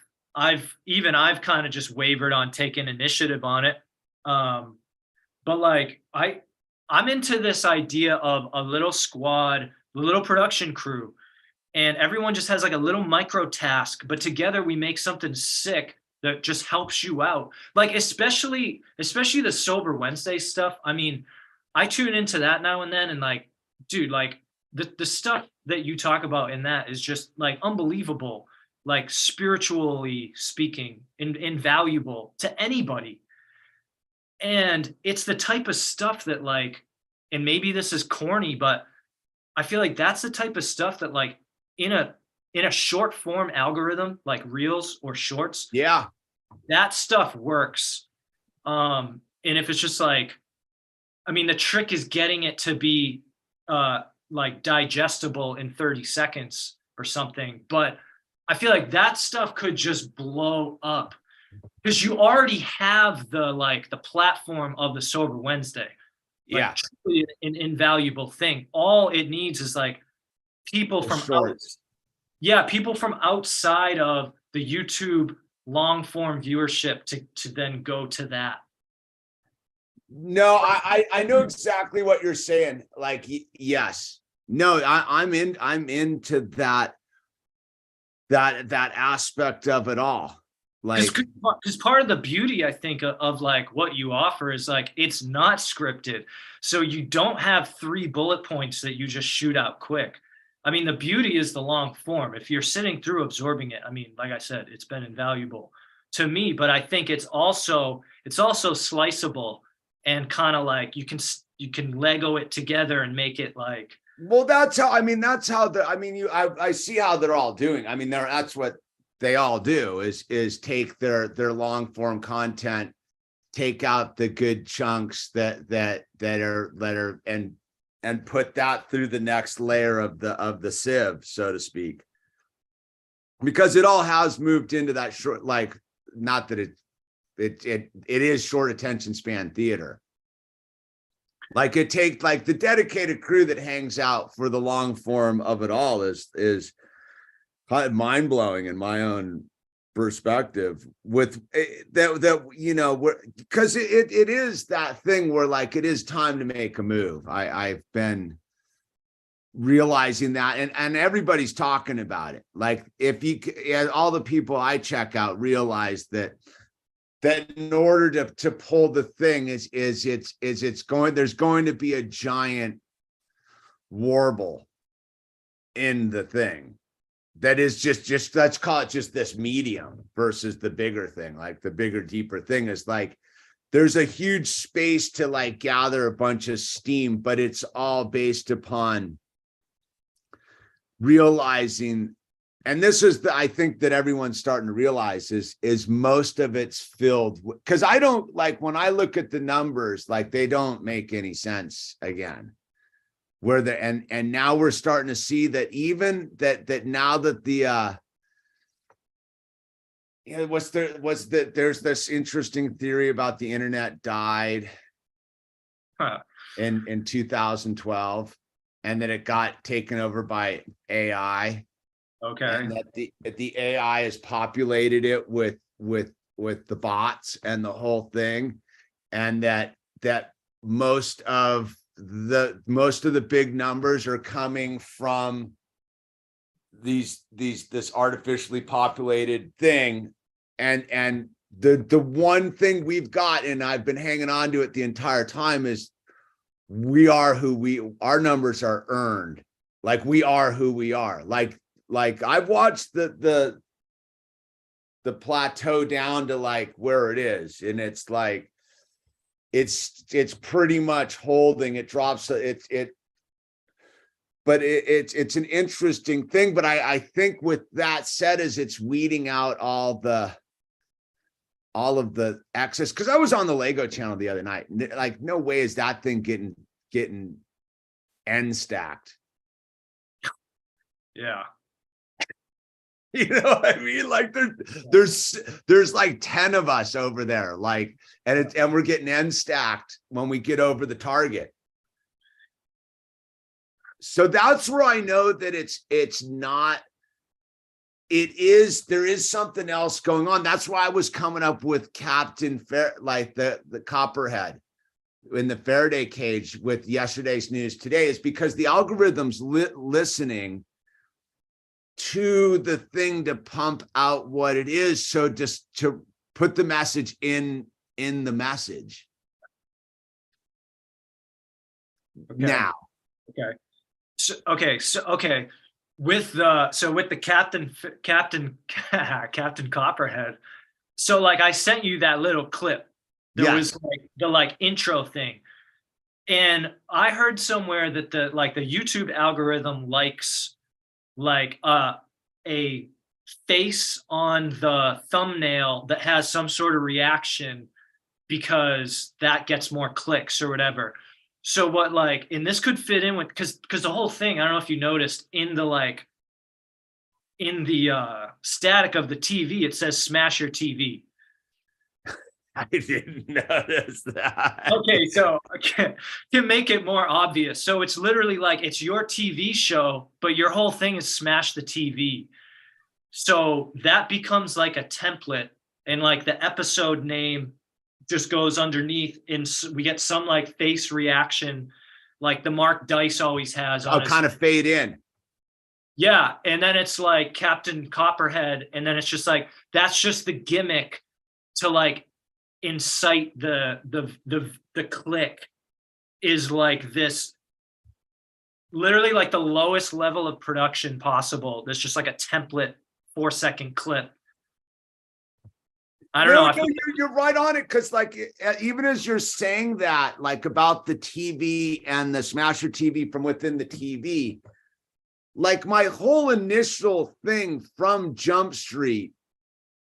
kind of just wavered on taking initiative on it. But like I'm into this idea of a little squad, a little production crew, and everyone just has like a little micro task, but together we make something sick that just helps you out. Like, especially the Sober Wednesday stuff. I mean, I tune into that now and then, and like, dude, like the stuff that you talk about in that is just like unbelievable, like spiritually speaking, invaluable to anybody. And it's the type of stuff that like, and maybe this is corny, but I feel like that's the type of stuff that like in a short form algorithm, like reels or shorts, Yeah. that stuff works. And if it's just like, I mean, the trick is getting it to be like digestible in 30 seconds or something. But I feel like that stuff could just blow up because you already have the platform of the Sober Wednesday. Like, Yeah. truly an invaluable thing. All it needs is like people from shorts. people from outside of the YouTube long form viewership to then go to that. No, I know exactly what you're saying. Like, yes, no, I'm into that aspect of it all. Like, because part of the beauty, I think, of like what you offer is like it's not scripted, so you don't have 3 bullet points that you just shoot out quick. I mean, the beauty is the long form. If you're sitting through absorbing it, I mean, like I said, it's been invaluable to me. But I think it's also sliceable and kind of like you can Lego it together and make it like. Well, I see how they're all doing. I mean, that's what they all do is take their long form content, take out the good chunks that are and put that through the next layer of the sieve, so to speak, because it all has moved into that short, like, not that it is short attention span theater. Like, it takes like the dedicated crew that hangs out for the long form of it all is kind of mind blowing in my own perspective. With that, you know, because it is that thing where like it is time to make a move. I've been realizing that, and everybody's talking about it. Like, if all the people I check out realize that in order to pull the thing there's going to be a giant warble in the thing that is just let's call it just this medium versus the bigger thing. Like, the bigger, deeper thing is like there's a huge space to like gather a bunch of steam, but it's all based upon realizing. And this is I think that everyone's starting to realize is most of it's filled, because I don't like, when I look at the numbers, like, they don't make any sense again. And now we're starting to see that even that now that there's this interesting theory about the internet died in 2012, and that it got taken over by AI. Okay. And that the AI has populated it with the bots and the whole thing, and that most of the big numbers are coming from this artificially populated thing, and the one thing we've got, and I've been hanging on to it the entire time, is our numbers are earned. Like, we are who we are. Like I've watched the plateau down to like where it is, and it's like it's pretty much holding. It drops but it's an interesting thing. But I think with that said, is it's weeding out all of the excess, because I was on the Lego channel the other night, like, no way is that thing getting end stacked. Yeah. You know what I mean? Like, there's like 10 of us over there, like, and we're getting end stacked when we get over the target. So that's where I know that there is something else going on. That's why I was coming up with Captain Fair, like the Copperhead in the Faraday cage with yesterday's news today, is because the algorithm's listening to the thing to pump out what it is. So just put the message in the message. Okay. Now. Okay. So with the Captain Copperhead. So like I sent you that little clip. There was like the intro thing. And I heard somewhere that the YouTube algorithm likes like a face on the thumbnail that has some sort of reaction because that gets more clicks or whatever. So what and this could fit in with because the whole thing, I don't know if you noticed in the static of the TV, it says smash your TV. I didn't notice that. Okay, so to make it more obvious. So it's literally like it's your TV show, but your whole thing is smash the TV. So that becomes like a template, and like the episode name just goes underneath, and we get some like face reaction like the Mark Dice always has. Oh, kind of fade in. Yeah, and then it's like Captain Copperhead, and then it's just like that's just the gimmick to like incite the click is like this, literally like the lowest level of production possible. There's just like a template 4-second clip. I don't know. You're right on it, because like even as you're saying that, like about the TV and the smasher TV from within the TV, like my whole initial thing from Jump Street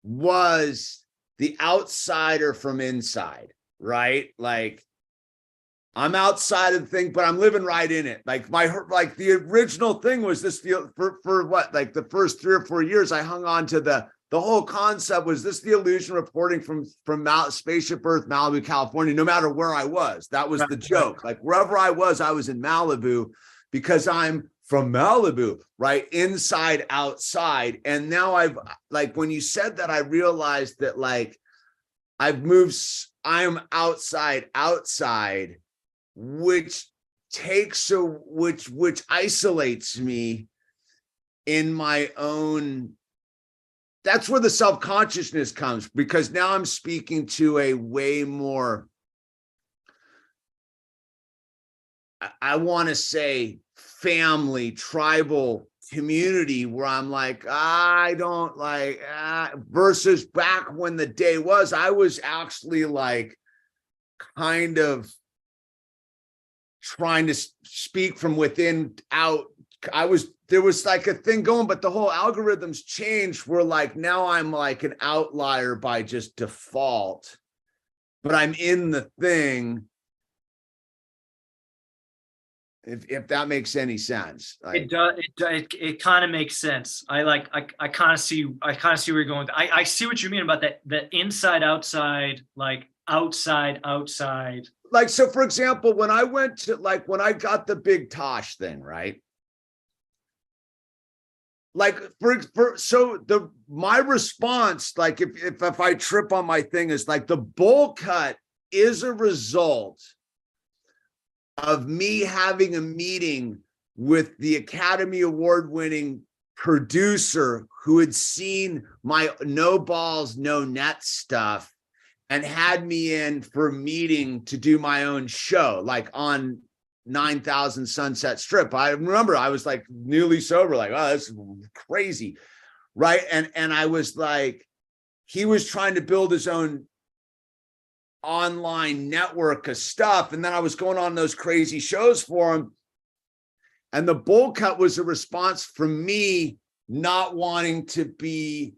was the outsider from inside, right? Like I'm outside of the thing, but I'm living right in it. Like the original thing was this for what, like the first 3 or 4 years, I hung on to the whole concept was this the illusion reporting from Spaceship Earth, Malibu, California, no matter where I was. That was the joke. Like wherever I was in Malibu because I'm from Malibu, right? Inside, outside. And now I've like, when you said that, I realized that like I'm outside, which isolates me in my own. That's where the self-consciousness comes, because now I'm speaking to a way more, I want to say family, tribal community, where I'm like, I don't like, versus back when the day was, I was actually like kind of trying to speak from within out. There was like a thing going, but the whole algorithms changed. Where like now I'm like an outlier by just default, but I'm in the thing. If that makes any sense. Like, it does. It kind of makes sense. I kind of see where you're going. I see what you mean about that. The inside, outside, like outside. Like, so for example, when I went to when I got the big Tosh thing, right? Like my response, like if I trip on my thing, is like the bowl cut is a result of me having a meeting with the Academy Award winning producer who had seen my no balls, no net stuff and had me in for a meeting to do my own show, like on 9000 Sunset Strip. I remember I was like newly sober, like, oh, this is crazy. Right. And I was like, he was trying to build his own online network of stuff. And then I was going on those crazy shows for him. And the bowl cut was a response from me not wanting to be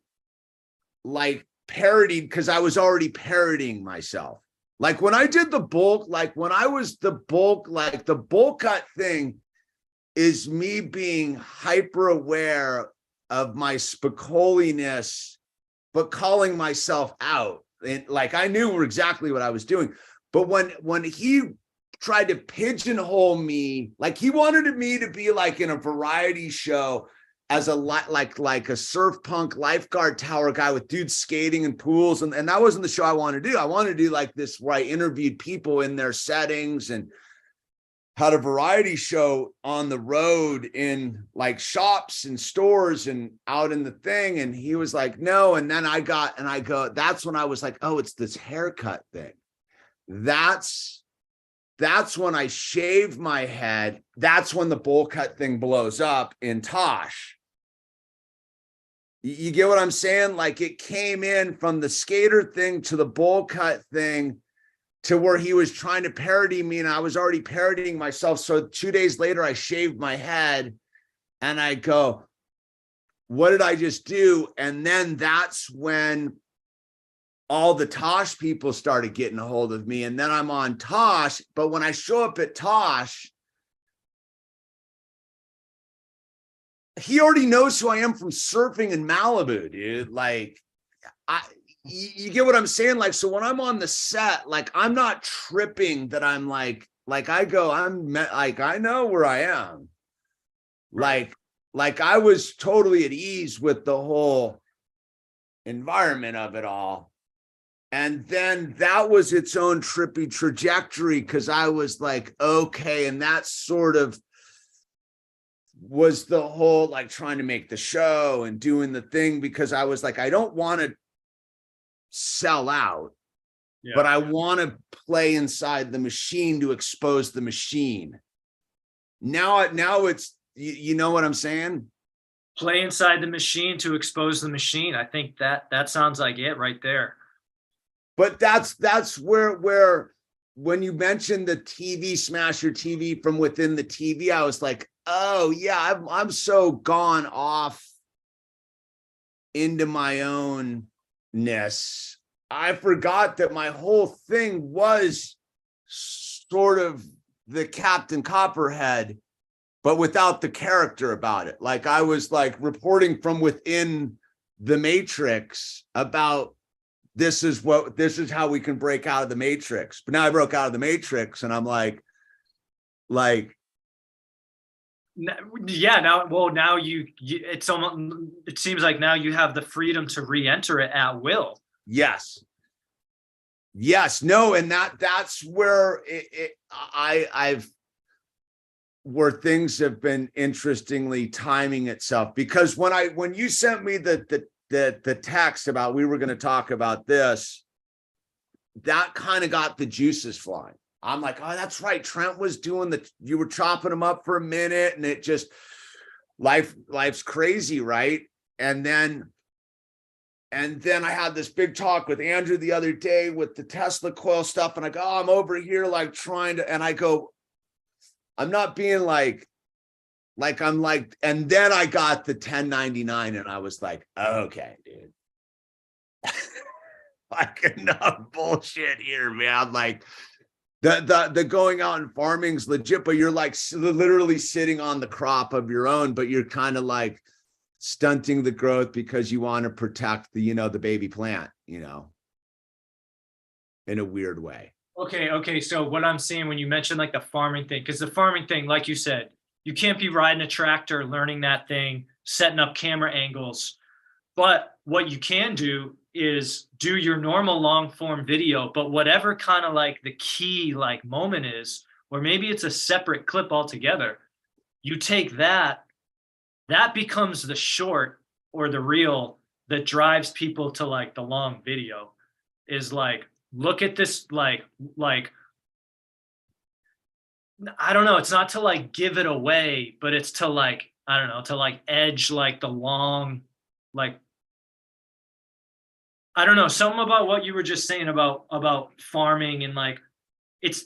like parodied, because I was already parodying myself. Like when I did the bulk, like when I was the bulk, like the bowl cut thing is me being hyper aware of my spicoliness, but calling myself out. And like I knew exactly what I was doing. But when he tried to pigeonhole me, like he wanted me to be like in a variety show as a like a surf punk lifeguard tower guy with dudes skating in pools, and that wasn't the show I wanted to do. I wanted to do like this where I interviewed people in their settings, and had a variety show on the road in like shops and stores and out in the thing. And he was like, no. And then I go, that's when I was like, oh, it's this haircut thing. That's when I shave my head. That's when the bowl cut thing blows up in Tosh. You get what I'm saying? Like it came in from the skater thing to the bowl cut thing to where he was trying to parody me and I was already parodying myself. So 2 days later, I shaved my head and I go, what did I just do? And then that's when all the Tosh people started getting a hold of me. And then I'm on Tosh. But when I show up at Tosh, he already knows who I am from surfing in Malibu, dude. Like, you get what I'm saying? Like, so when I'm on the set, like, I'm not tripping that I'm like I go, I know where I am. Like I was totally at ease with the whole environment of it all. And then that was its own trippy trajectory because I was like, okay. And that sort of was the whole like trying to make the show and doing the thing because I was like, I don't want to sell out, but I want to play inside the machine to expose the machine. Now it's, you know what I'm saying? Play inside the machine to expose the machine. I think that sounds like it right there. But that's where when you mentioned the TV, smash your TV from within the TV, I was like, oh yeah, I'm so gone off into my ownness. I forgot that my whole thing was sort of the Captain Copperhead, but without the character about it. Like I was like reporting from within the Matrix about this is how we can break out of the Matrix. But now I broke out of the Matrix and I'm like, yeah, now it's almost, it seems like now you have the freedom to re-enter it at will. Yes, no. And that's where I've where things have been interestingly timing itself, because when you sent me the text about we were going to talk about this, that kind of got the juices flying. I'm like, oh, that's right. Trent was doing you were chopping him up for a minute and it just, life's crazy. Right. And then I had this big talk with Andrew the other day with the Tesla coil stuff. And I go, oh, I'm over here, like trying to, and I go, I'm not being like I'm like, and then I got the 1099 and I was like, okay, dude. Like enough bullshit here, man. Like the going out and farming's legit, but you're like literally sitting on the crop of your own, but you're kind of like stunting the growth because you want to protect the baby plant, in a weird way. Okay. So what I'm saying when you mentioned like the farming thing, because the farming thing, like you said, you can't be riding a tractor, learning that thing, setting up camera angles. But what you can do is do your normal long form video, but whatever kind of like the key like moment is, or maybe it's a separate clip altogether, you take that becomes the short or the reel that drives people to like the long video. Is like, look at this, like I don't know, it's not to like give it away, but it's to like, I don't know, to like edge like the long, like, I don't know, something about what you were just saying about farming and like, it's,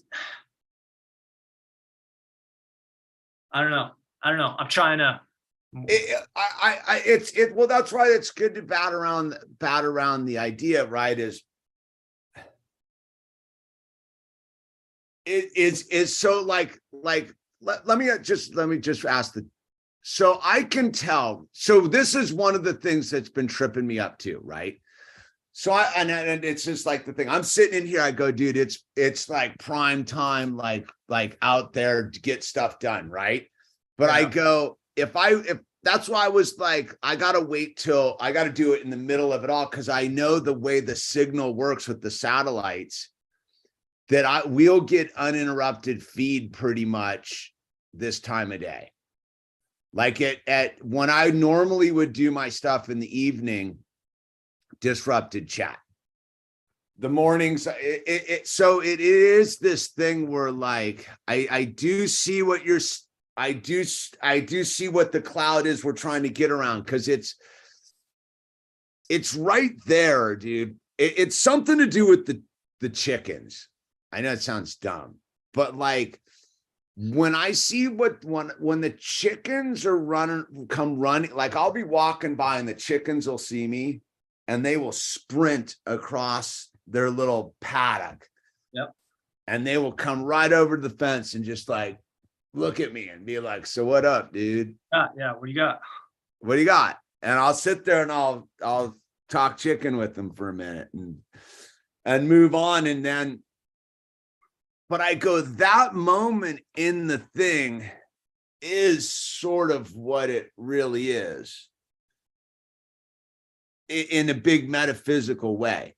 I don't know. I'm trying to. Well, that's right. It's good to bat around the idea, right? Is so like let me just ask so I can tell. So this is one of the things that's been tripping me up too, right? So and it's just like the thing. I'm sitting in here, I go, dude, it's like prime time, like out there to get stuff done, right? But yeah. I go, if that's why I was like, I gotta do it in the middle of it all, because I know the way the signal works with the satellites, that we'll get uninterrupted feed pretty much this time of day. Like at when I normally would do my stuff in the evening, disrupted chat. The mornings, so it is this thing where like I do see what you're, I do see what the cloud is we're trying to get around, because it's right there, dude. It's something to do with the chickens. I know it sounds dumb, but like when I see when the chickens are come running, like I'll be walking by and the chickens will see me and they will sprint across their little paddock. Yep. And they will come right over the fence and just like look at me and be like, so what up, dude? Yeah. What do you got? What do you got? And I'll sit there and I'll talk chicken with them for a minute and move on. And then, but I go, that moment in the thing is sort of what it really is in a big metaphysical way.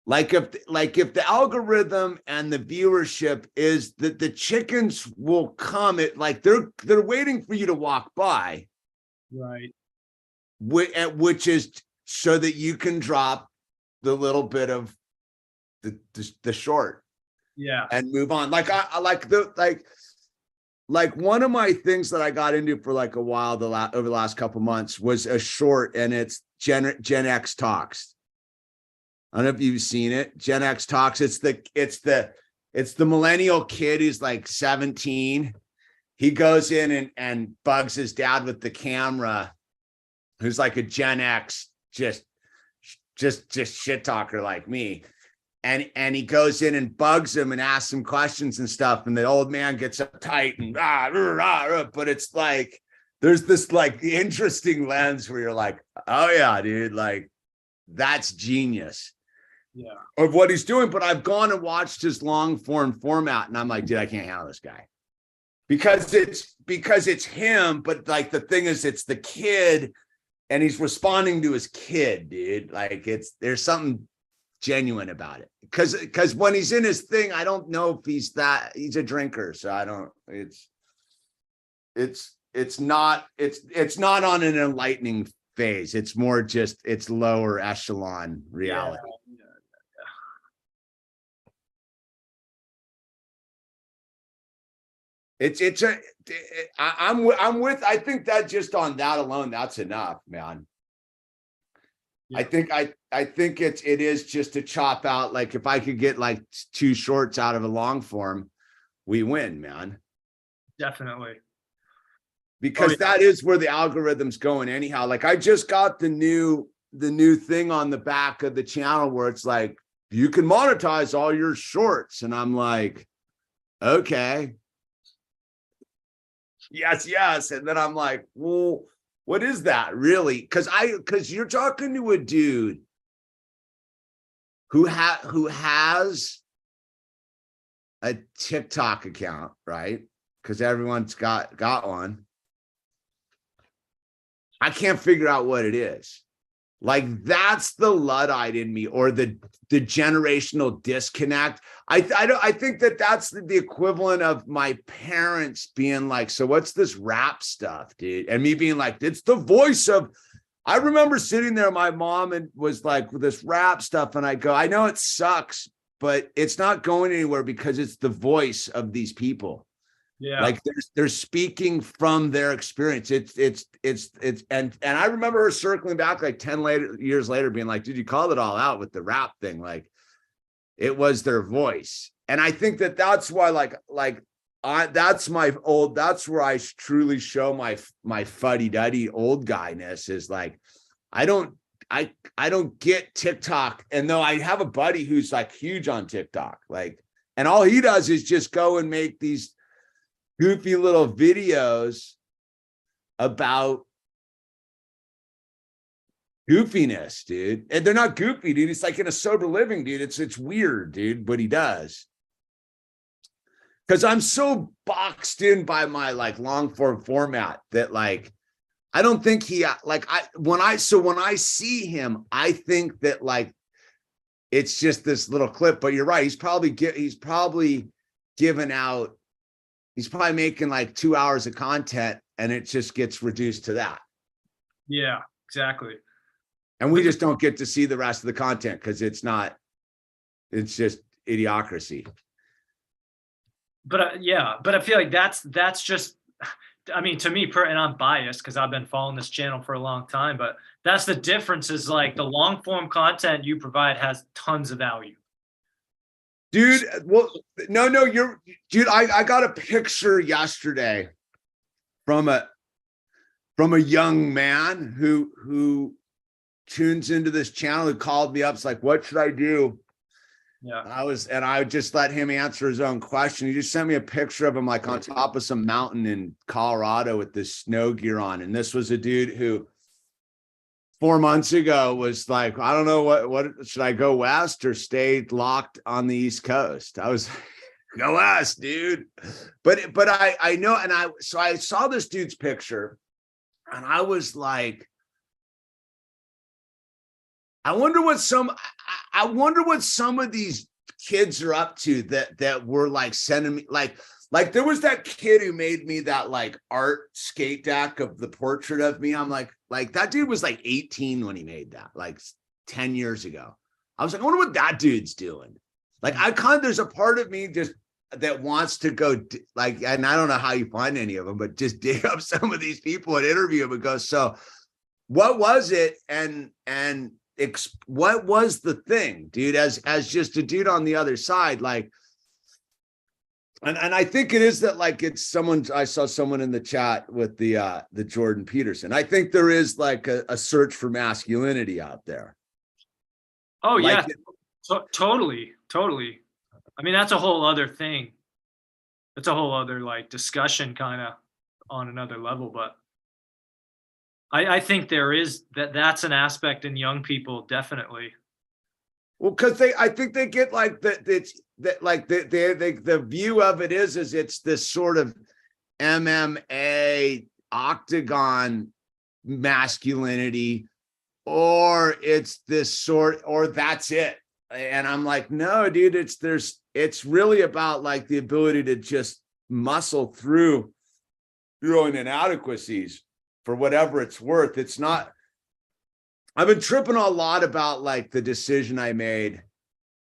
Like if the algorithm and the viewership is that the chickens will come, like they're waiting for you to walk by, right? Which is so that you can drop the little bit of the short, yeah, and move on. Like I like one of my things that I got into for like a while over the last couple months was a short, and it's Gen X Talks. I don't know if you've seen it. Gen X Talks. It's the millennial kid who's like 17. He goes in and bugs his dad with the camera, who's like a Gen X, just shit talker like me. And he goes in and bugs him and asks him questions and stuff. And the old man gets uptight and but it's like, there's this like interesting lens where you're like, oh yeah, dude, like that's genius. Yeah. Of what he's doing. But I've gone and watched his long form format and I'm like, dude, I can't handle this guy because it's him. But like, the thing is, it's the kid and he's responding to his kid, dude. Like there's something genuine about it. Cause when he's in his thing, I don't know if he's a drinker. So I don't, it's not on an enlightening phase. It's more just, it's lower echelon reality. Yeah. I think that just on that alone, that's enough, man. Yeah. I think it is just to chop out. Like if I could get like 2 shorts out of a long form, we win, man. Definitely. Because that is where the algorithm's going anyhow. Like I just got the new thing on the back of the channel where it's like, you can monetize all your shorts. And I'm like, okay. Yes. And then I'm like, well, what is that really? Because you're talking to a dude who has a TikTok account, right? Because everyone's got one. I can't figure out what it is. Like that's the Luddite in me, or the generational disconnect. I think that's the equivalent of my parents being like, so what's this rap stuff, dude? And me being like, it's the voice of, I remember sitting there, my mom and was like, with this rap stuff. And I go, I know it sucks, but it's not going anywhere because it's the voice of these people. Yeah. Like they're speaking from their experience. And I remember her circling back like 10 years later being like, dude, you called it all out with the rap thing. Like it was their voice. And I think that's why that's where I truly show my fuddy-duddy old guyness is like, I don't get TikTok. And though I have a buddy who's like huge on TikTok, like, and all he does is just go and make these goofy little videos about goofiness, dude. And they're not goofy, dude. It's like in a sober living, dude. It's weird, dude, what he does. Because I'm so boxed in by my like long form format that like, I don't think when I see him, I think that like it's just this little clip. But you're right. He's probably giving out. He's probably making like 2 hours of content, and it just gets reduced to that. Yeah, exactly. And we just don't get to see the rest of the content because it's just idiocracy. But but I feel like that's just, I mean, to me, and I'm biased because I've been following this channel for a long time, but that's the difference, is like the long form content you provide has tons of value. Dude, well, no, dude, I got a picture yesterday from a young man who tunes into this channel, who called me up. It's like, what should I do? Yeah. And I would just let him answer his own question. He just sent me a picture of him like on top of some mountain in Colorado with this snow gear on. And this was a dude who 4 months ago was like, I don't know what should I go west or stay locked on the East Coast? I was go west, dude. But I know, and I saw this dude's picture and I was like, I wonder what some of these kids are up to that were like sending me like there was that kid who made me that like art skate deck of the portrait of me. I'm like that dude was like 18 when he made that, like 10 years ago. I was like, I wonder what that dude's doing. Like there's a part of me just that wants to go like, and I don't know how you find any of them, but just dig up some of these people and interview them and go, so what was it? And what was the thing, dude, as just a dude on the other side, like, and I think it is that, like, it's someone, I saw someone in the chat with the Jordan Peterson. I think there is like a search for masculinity out there. Oh, like yeah, totally. I mean, that's a whole other thing. That's a whole other like discussion kind of on another level, but I think there is that's an aspect in young people, definitely. Well, because I think they get like the view of it is it's this sort of MMA octagon masculinity, or it's this sort, or that's it. And I'm like, no, dude, it's really about like the ability to just muscle through your own inadequacies for whatever it's worth. It's not, I've been tripping a lot about like the decision I made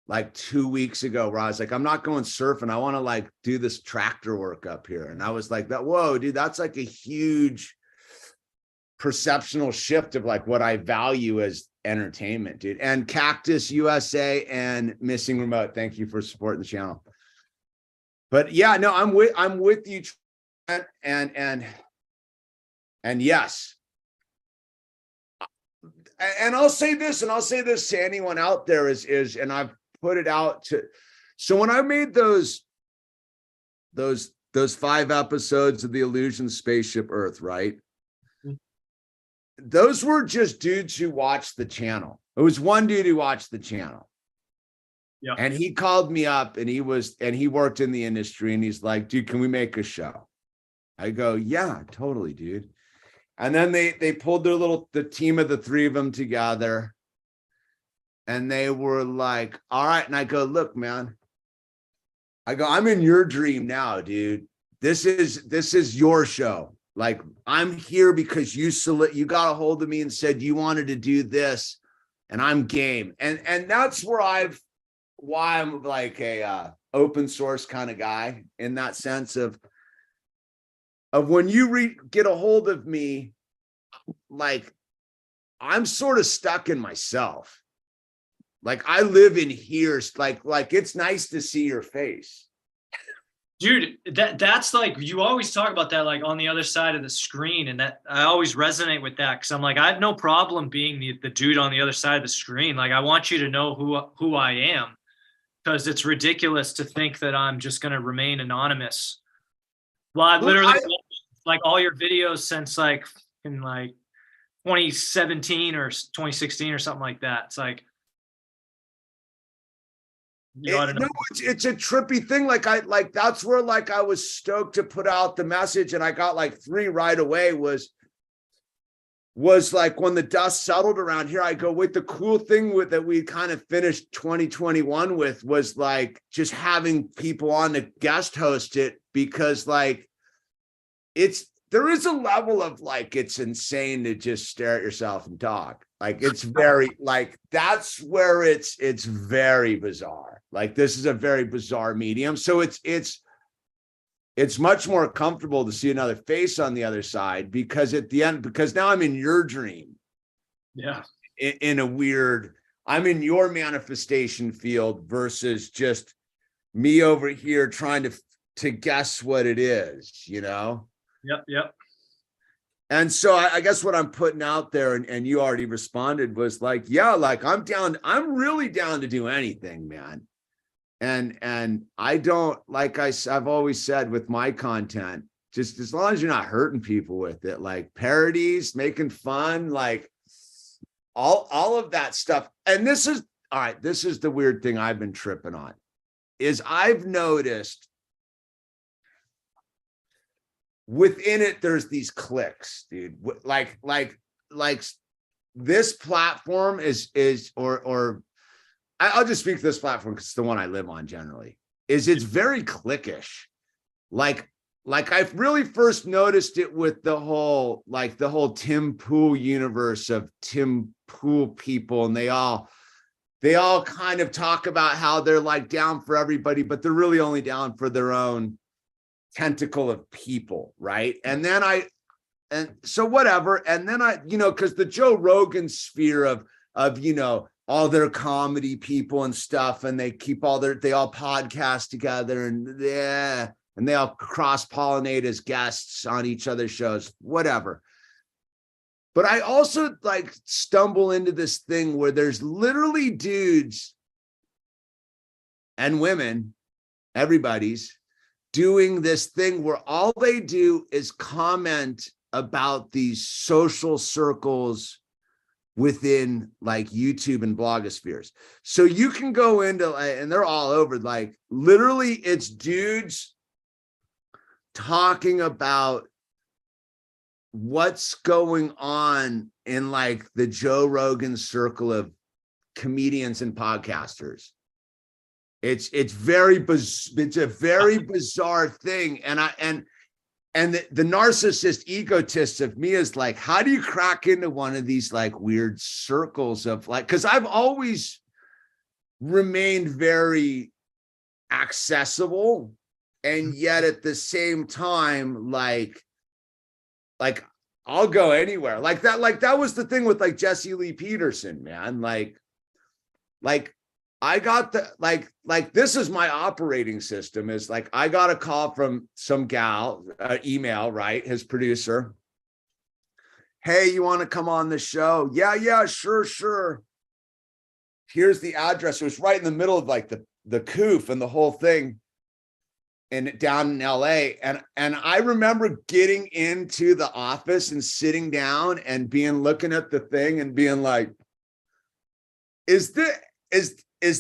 like 2 weeks ago where I was like, I'm not going surfing. I want to like do this tractor work up here. And I was like, whoa, dude, that's like a huge perceptual shift of like what I value as entertainment, dude. And Cactus USA and Missing Remote, thank you for supporting the channel. But yeah, no, I'm with you, Trent, and yes. And I'll say this to anyone out there is, and I've put it out to, so when I made those 5 episodes of the Illusion Spaceship Earth, right? Those were just dudes who watched the channel. It was one dude who watched the channel. Yeah. And he called me up and he worked in the industry and he's like, dude, can we make a show? I go, yeah, totally, dude. And then they pulled the team of the 3 of them together and they were like, all right. And I go, look, man, I'm in your dream now, dude. This is your show. Like, I'm here because you got a hold of me and said you wanted to do this and I'm game. And that's why I'm like a open source kind of guy, in that sense of when you get a hold of me, like I'm sort of stuck in myself. Like I live in here, like it's nice to see your face. Dude, that's like, you always talk about that, like on the other side of the screen. And that I always resonate with that. Cause I'm like, I have no problem being the dude on the other side of the screen. Like, I want you to know who I am, because it's ridiculous to think that I'm just going to remain anonymous. Well, I've literally like all your videos since like in like 2017 or 2016 or something like that. It's like, it's a trippy thing. Like that's where like I was stoked to put out the message, and I got like 3 right away. Was was like when the dust settled around here, I go, wait, the cool thing with that we kind of finished 2021 with was like just having people on to guest host it, because like there is a level of like, it's insane to just stare at yourself and talk. Like it's very like, that's where it's very bizarre. Like this is a very bizarre medium. So it's much more comfortable to see another face on the other side, because at the end, because now I'm in your dream. Yeah. In a weird, I'm in your manifestation field versus just me over here trying to guess what it is, you know? Yep. And so I guess what I'm putting out there, and you already responded, was like, yeah, like I'm really down to do anything, man. And I don't, like I've always said with my content, just as long as you're not hurting people with it, like parodies, making fun, like all of that stuff. And this is, all right, this is the weird thing I've been tripping on, is I've noticed within it, there's these clicks, dude. Like this platform or I'll just speak to this platform because it's the one I live on generally, it's very cliquish. Like I've really first noticed it with the whole Tim Pool universe of Tim Pool people. And they all kind of talk about how they're like down for everybody, but they're really only down for their own tentacle of people, right? And so whatever. And then because the Joe Rogan sphere of all their comedy people and stuff, and they keep they all podcast together, and they all cross-pollinate as guests on each other's shows, whatever. But I also like stumble into this thing where there's literally dudes and women, everybody's doing this thing where all they do is comment about these social circles within like YouTube and blogospheres. So you can go into, and they're all over, like literally it's dudes talking about what's going on in like the Joe Rogan circle of comedians and podcasters. It's a very bizarre thing. And the narcissist egotist of me is like, how do you crack into one of these like weird circles of like, because I've always remained very accessible, and yet at the same time, like I'll go anywhere. Like that was the thing with like Jesse Lee Peterson, man. Like I got the like this is my operating system, is like I got a call from some gal, email, right? His producer. Hey, you want to come on the show? Yeah, sure. Here's the address. It was right in the middle of like the coof and the whole thing, and down in LA. And I remember getting into the office and sitting down and looking at the thing and being like, is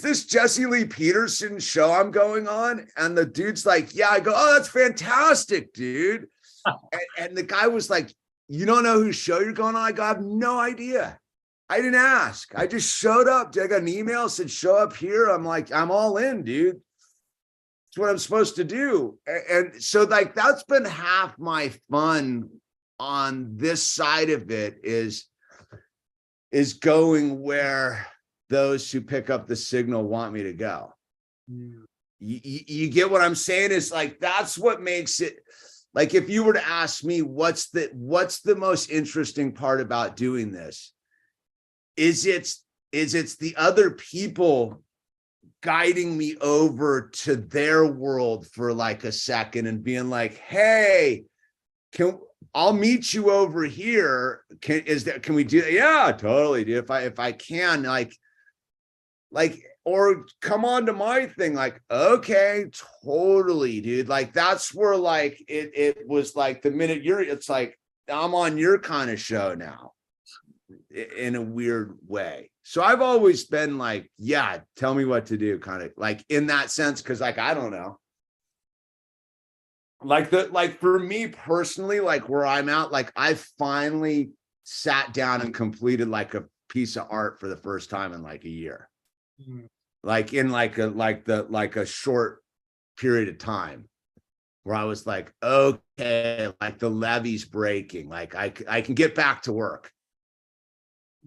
this Jesse Lee Peterson show I'm going on? And the dude's like, yeah. I go, oh, that's fantastic, dude. and the guy was like, you don't know whose show you're going on? I go, I have no idea. I didn't ask. I just showed up. I got an email, said, show up here. I'm like, I'm all in, dude. It's what I'm supposed to do. And so like, that's been half my fun on this side of it, is going where those who pick up the signal want me to go. You get what I'm saying? Is like, that's what makes it, like, if you were to ask me what's the most interesting part about doing this, is it's the other people guiding me over to their world for like a second and being like, hey, I'll meet you over here. Can we do that? Yeah, totally, dude. If I can, like, or come on to my thing, like, okay, totally, dude. Like, that's where like it was like the minute it's like, I'm on your kind of show now in a weird way. So I've always been like, yeah, tell me what to do, kind of like in that sense. Cause like, I don't know. Like for me personally, like where I'm at, like I finally sat down and completed like a piece of art for the first time in like a year. Mm. Like in like a short period of time where I was like, okay, like the levee's breaking. Like I can get back to work.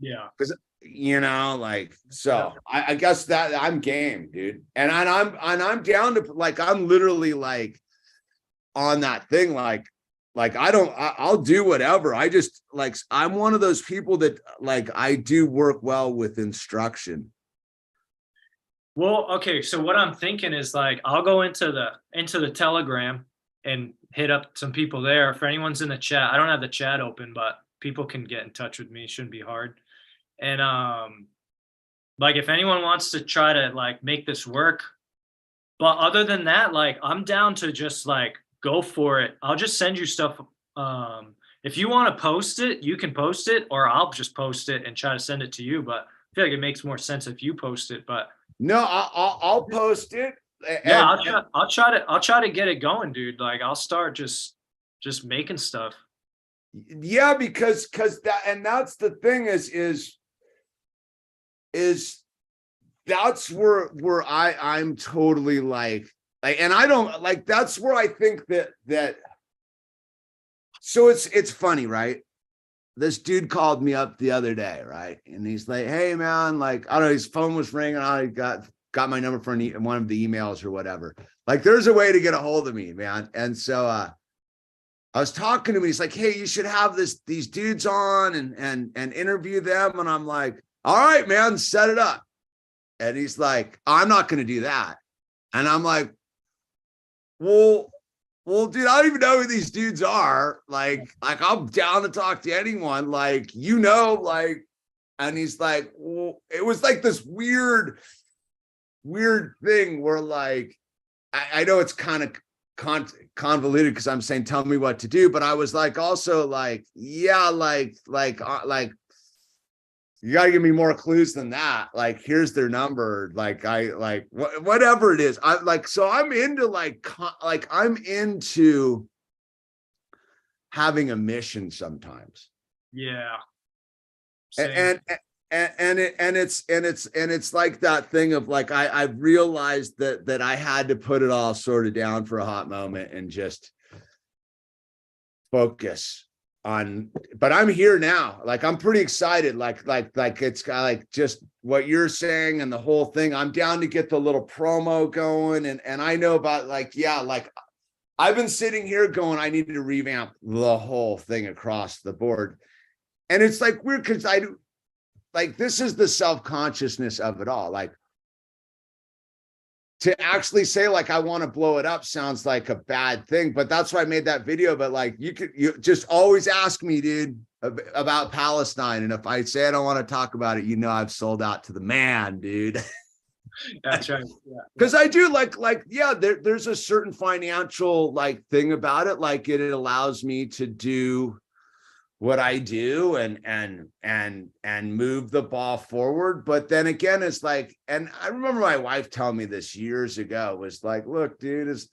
Yeah. Because like, so I guess that I'm game, dude. And I'm down to like, I'm literally like on that thing, like I'll do whatever. I just like, I'm one of those people that like, I do work well with instruction. Well, okay. So what I'm thinking is like, I'll go into the Telegram and hit up some people there. If anyone's in the chat, I don't have the chat open, but people can get in touch with me. It shouldn't be hard. And like if anyone wants to try to like make this work, but other than that, like I'm down to just like go for it. I'll just send you stuff. If you want to post it, you can post it, or I'll just post it and try to send it to you. But I feel like it makes more sense if you post it. But no, I'll post it. yeah, I'll try to get it going, dude. Like I'll start just making stuff. Yeah, because that's the thing is that's where I'm totally like, and I don't like, that's where I think that so it's funny, right? This dude called me up the other day, right? And he's like, hey man, like, I don't know, his phone was ringing. I got my number from one of the emails or whatever. Like there's a way to get a hold of me, man. And so I was talking to him. He's like, hey, you should have these dudes on and interview them. And I'm like, all right, man, set it up. And he's like, I'm not going to do that. And I'm like, well, dude, I don't even know who these dudes are. Like I'm down to talk to anyone, like, like, and he's like, well, it was like this weird thing where like, I know it's kind of convoluted because I'm saying, tell me what to do. But I was like, also like, yeah, like, you got to give me more clues than that. Like, here's their number. Like, whatever it is. I like, so I'm into I'm into having a mission sometimes. Yeah. And it's like that thing of like, I've realized that I had to put it all sort of down for a hot moment and just focus on, but I'm here now. Like, I'm pretty excited. Like it's kind of like just what you're saying and the whole thing. I'm down to get the little promo going. And I know about like, yeah, like I've been sitting here going, I need to revamp the whole thing across the board. And it's like weird because I do like, this is the self-consciousness of it all. Like, to actually say like, I want to blow it up sounds like a bad thing, but that's why I made that video. But like, you just always ask me, dude, about Palestine. And if I say I don't want to talk about it, I've sold out to the man, dude. That's right. Because I do like, yeah, there's a certain financial like thing about it. Like it allows me to do what I do and move the ball forward. But then again, it's like, and I remember my wife telling me this years ago, was like, look, dude, as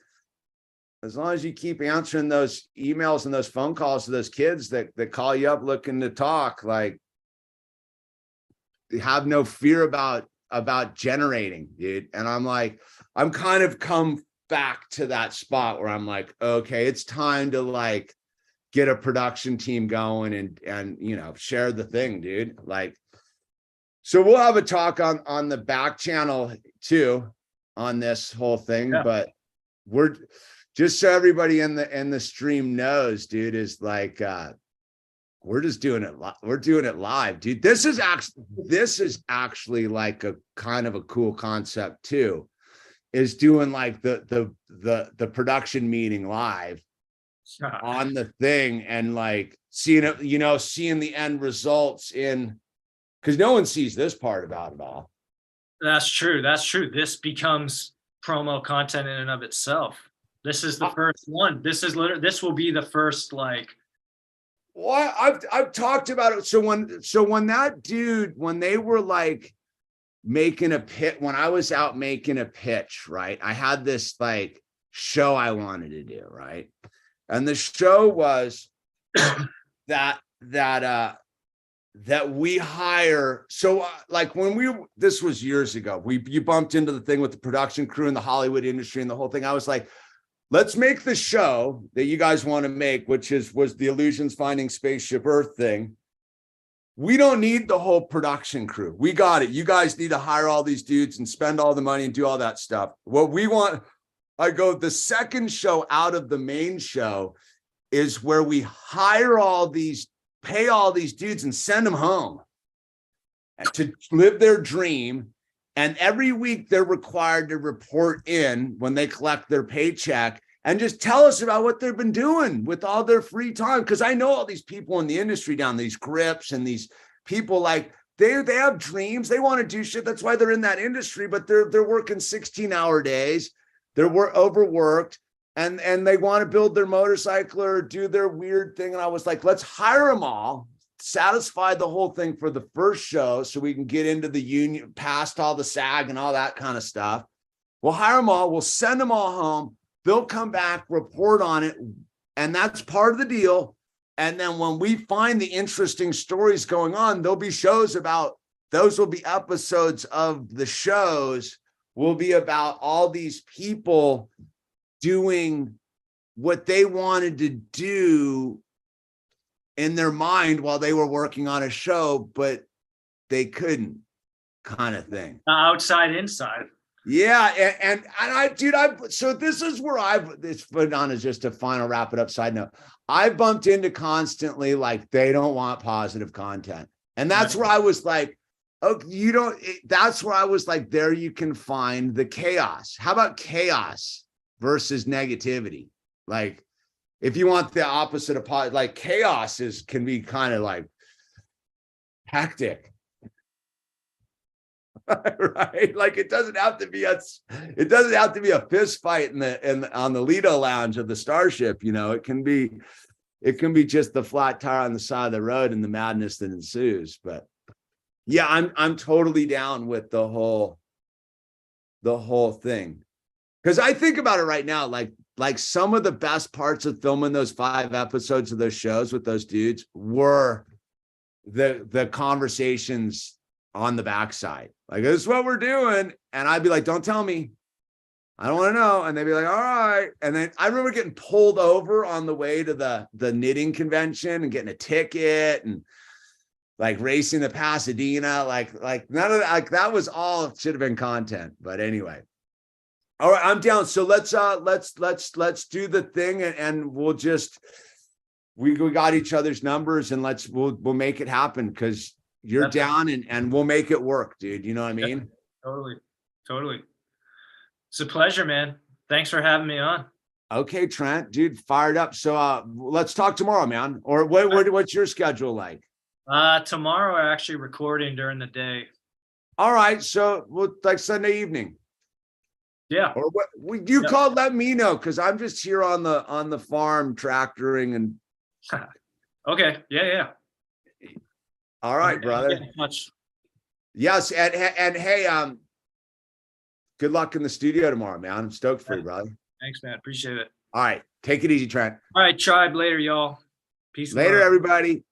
long as you keep answering those emails and those phone calls to those kids that call you up looking to talk, like, have no fear about generating, dude. And I'm like, I'm kind of come back to that spot where I'm like, okay, it's time to like get a production team going and share the thing, dude. Like, so we'll have a talk on the back channel too on this whole thing. Yeah. But we're just, so everybody in the stream knows, dude, is like we're just doing it. We're doing it live, dude. This is actually like a kind of a cool concept too, is doing like the production meeting live on the thing and like seeing it, seeing the end results because no one sees this part about it all. That's true. This becomes promo content in and of itself. This is the first one. This will be the first, like, well, I've talked about it. So when that dude, when they were like making a pitch, when I was out making a pitch, right, I had this like show I wanted to do, right. And the show was that that we hire. So like when this was years ago, you bumped into the thing with the production crew and the Hollywood industry and the whole thing. I was like, let's make the show that you guys want to make, which was the Illusions Finding Spaceship Earth thing. We don't need the whole production crew. We got it. You guys need to hire all these dudes and spend all the money and do all that stuff. What we want, I go, the second show out of the main show is where we hire all these, pay all these dudes and send them home to live their dream. And every week they're required to report in when they collect their paycheck and just tell us about what they've been doing with all their free time. Because I know all these people in the industry down, these grips and these people, like they have dreams. They want to do shit. That's why they're in that industry, but they're working 16-hour days. They're overworked and they want to build their motorcycle or do their weird thing. And I was like, let's hire them all, satisfy the whole thing for the first show so we can get into the union, past all the SAG and all that kind of stuff. We'll hire them all. We'll send them all home. They'll come back, report on it. And that's part of the deal. And then when we find the interesting stories going on, there'll be shows about, those will be episodes of the shows will be about all these people doing what they wanted to do in their mind while they were working on a show, but they couldn't, kind of thing. Outside, inside. Yeah. And so this is where it's put on as just a final wrap it up side note. I bumped into constantly, like, they don't want positive content. And that's where I was like, oh, that's where I was like, there you can find the chaos. How about chaos versus negativity? Like, if you want the opposite of like chaos can be kind of like hectic. Right? Like it doesn't have to be a fist fight on the Lido lounge of the Starship, it can be just the flat tire on the side of the road and the madness that ensues. But yeah, I'm totally down with the whole thing. Because I think about it right now, like some of the best parts of filming those 5 episodes of those shows with those dudes were the conversations on the backside. Like, this is what we're doing. And I'd be like, don't tell me. I don't want to know. And they'd be like, all right. And then I remember getting pulled over on the way to the knitting convention and getting a ticket and like racing to Pasadena. Like none of that, like that was all should have been content. But anyway. All right, I'm down. So let's do the thing and we'll just we got each other's numbers and we'll make it happen because you're down and we'll make it work, dude. You know what I mean? Totally. It's a pleasure, man. Thanks for having me on. Okay, Trent, dude, fired up. So let's talk tomorrow, man. Or what's your schedule like? Tomorrow we're actually recording during the day. All right, so like Sunday evening. Yeah. Or what you call? Let me know because I'm just here on the farm tractoring and. Okay. Yeah. All right, brother. Yes, and hey, good luck in the studio tomorrow, man. I'm stoked for you, brother. Thanks, man. Appreciate it. All right, take it easy, Trent. All right, tribe. Later, y'all. Peace. Later, everybody.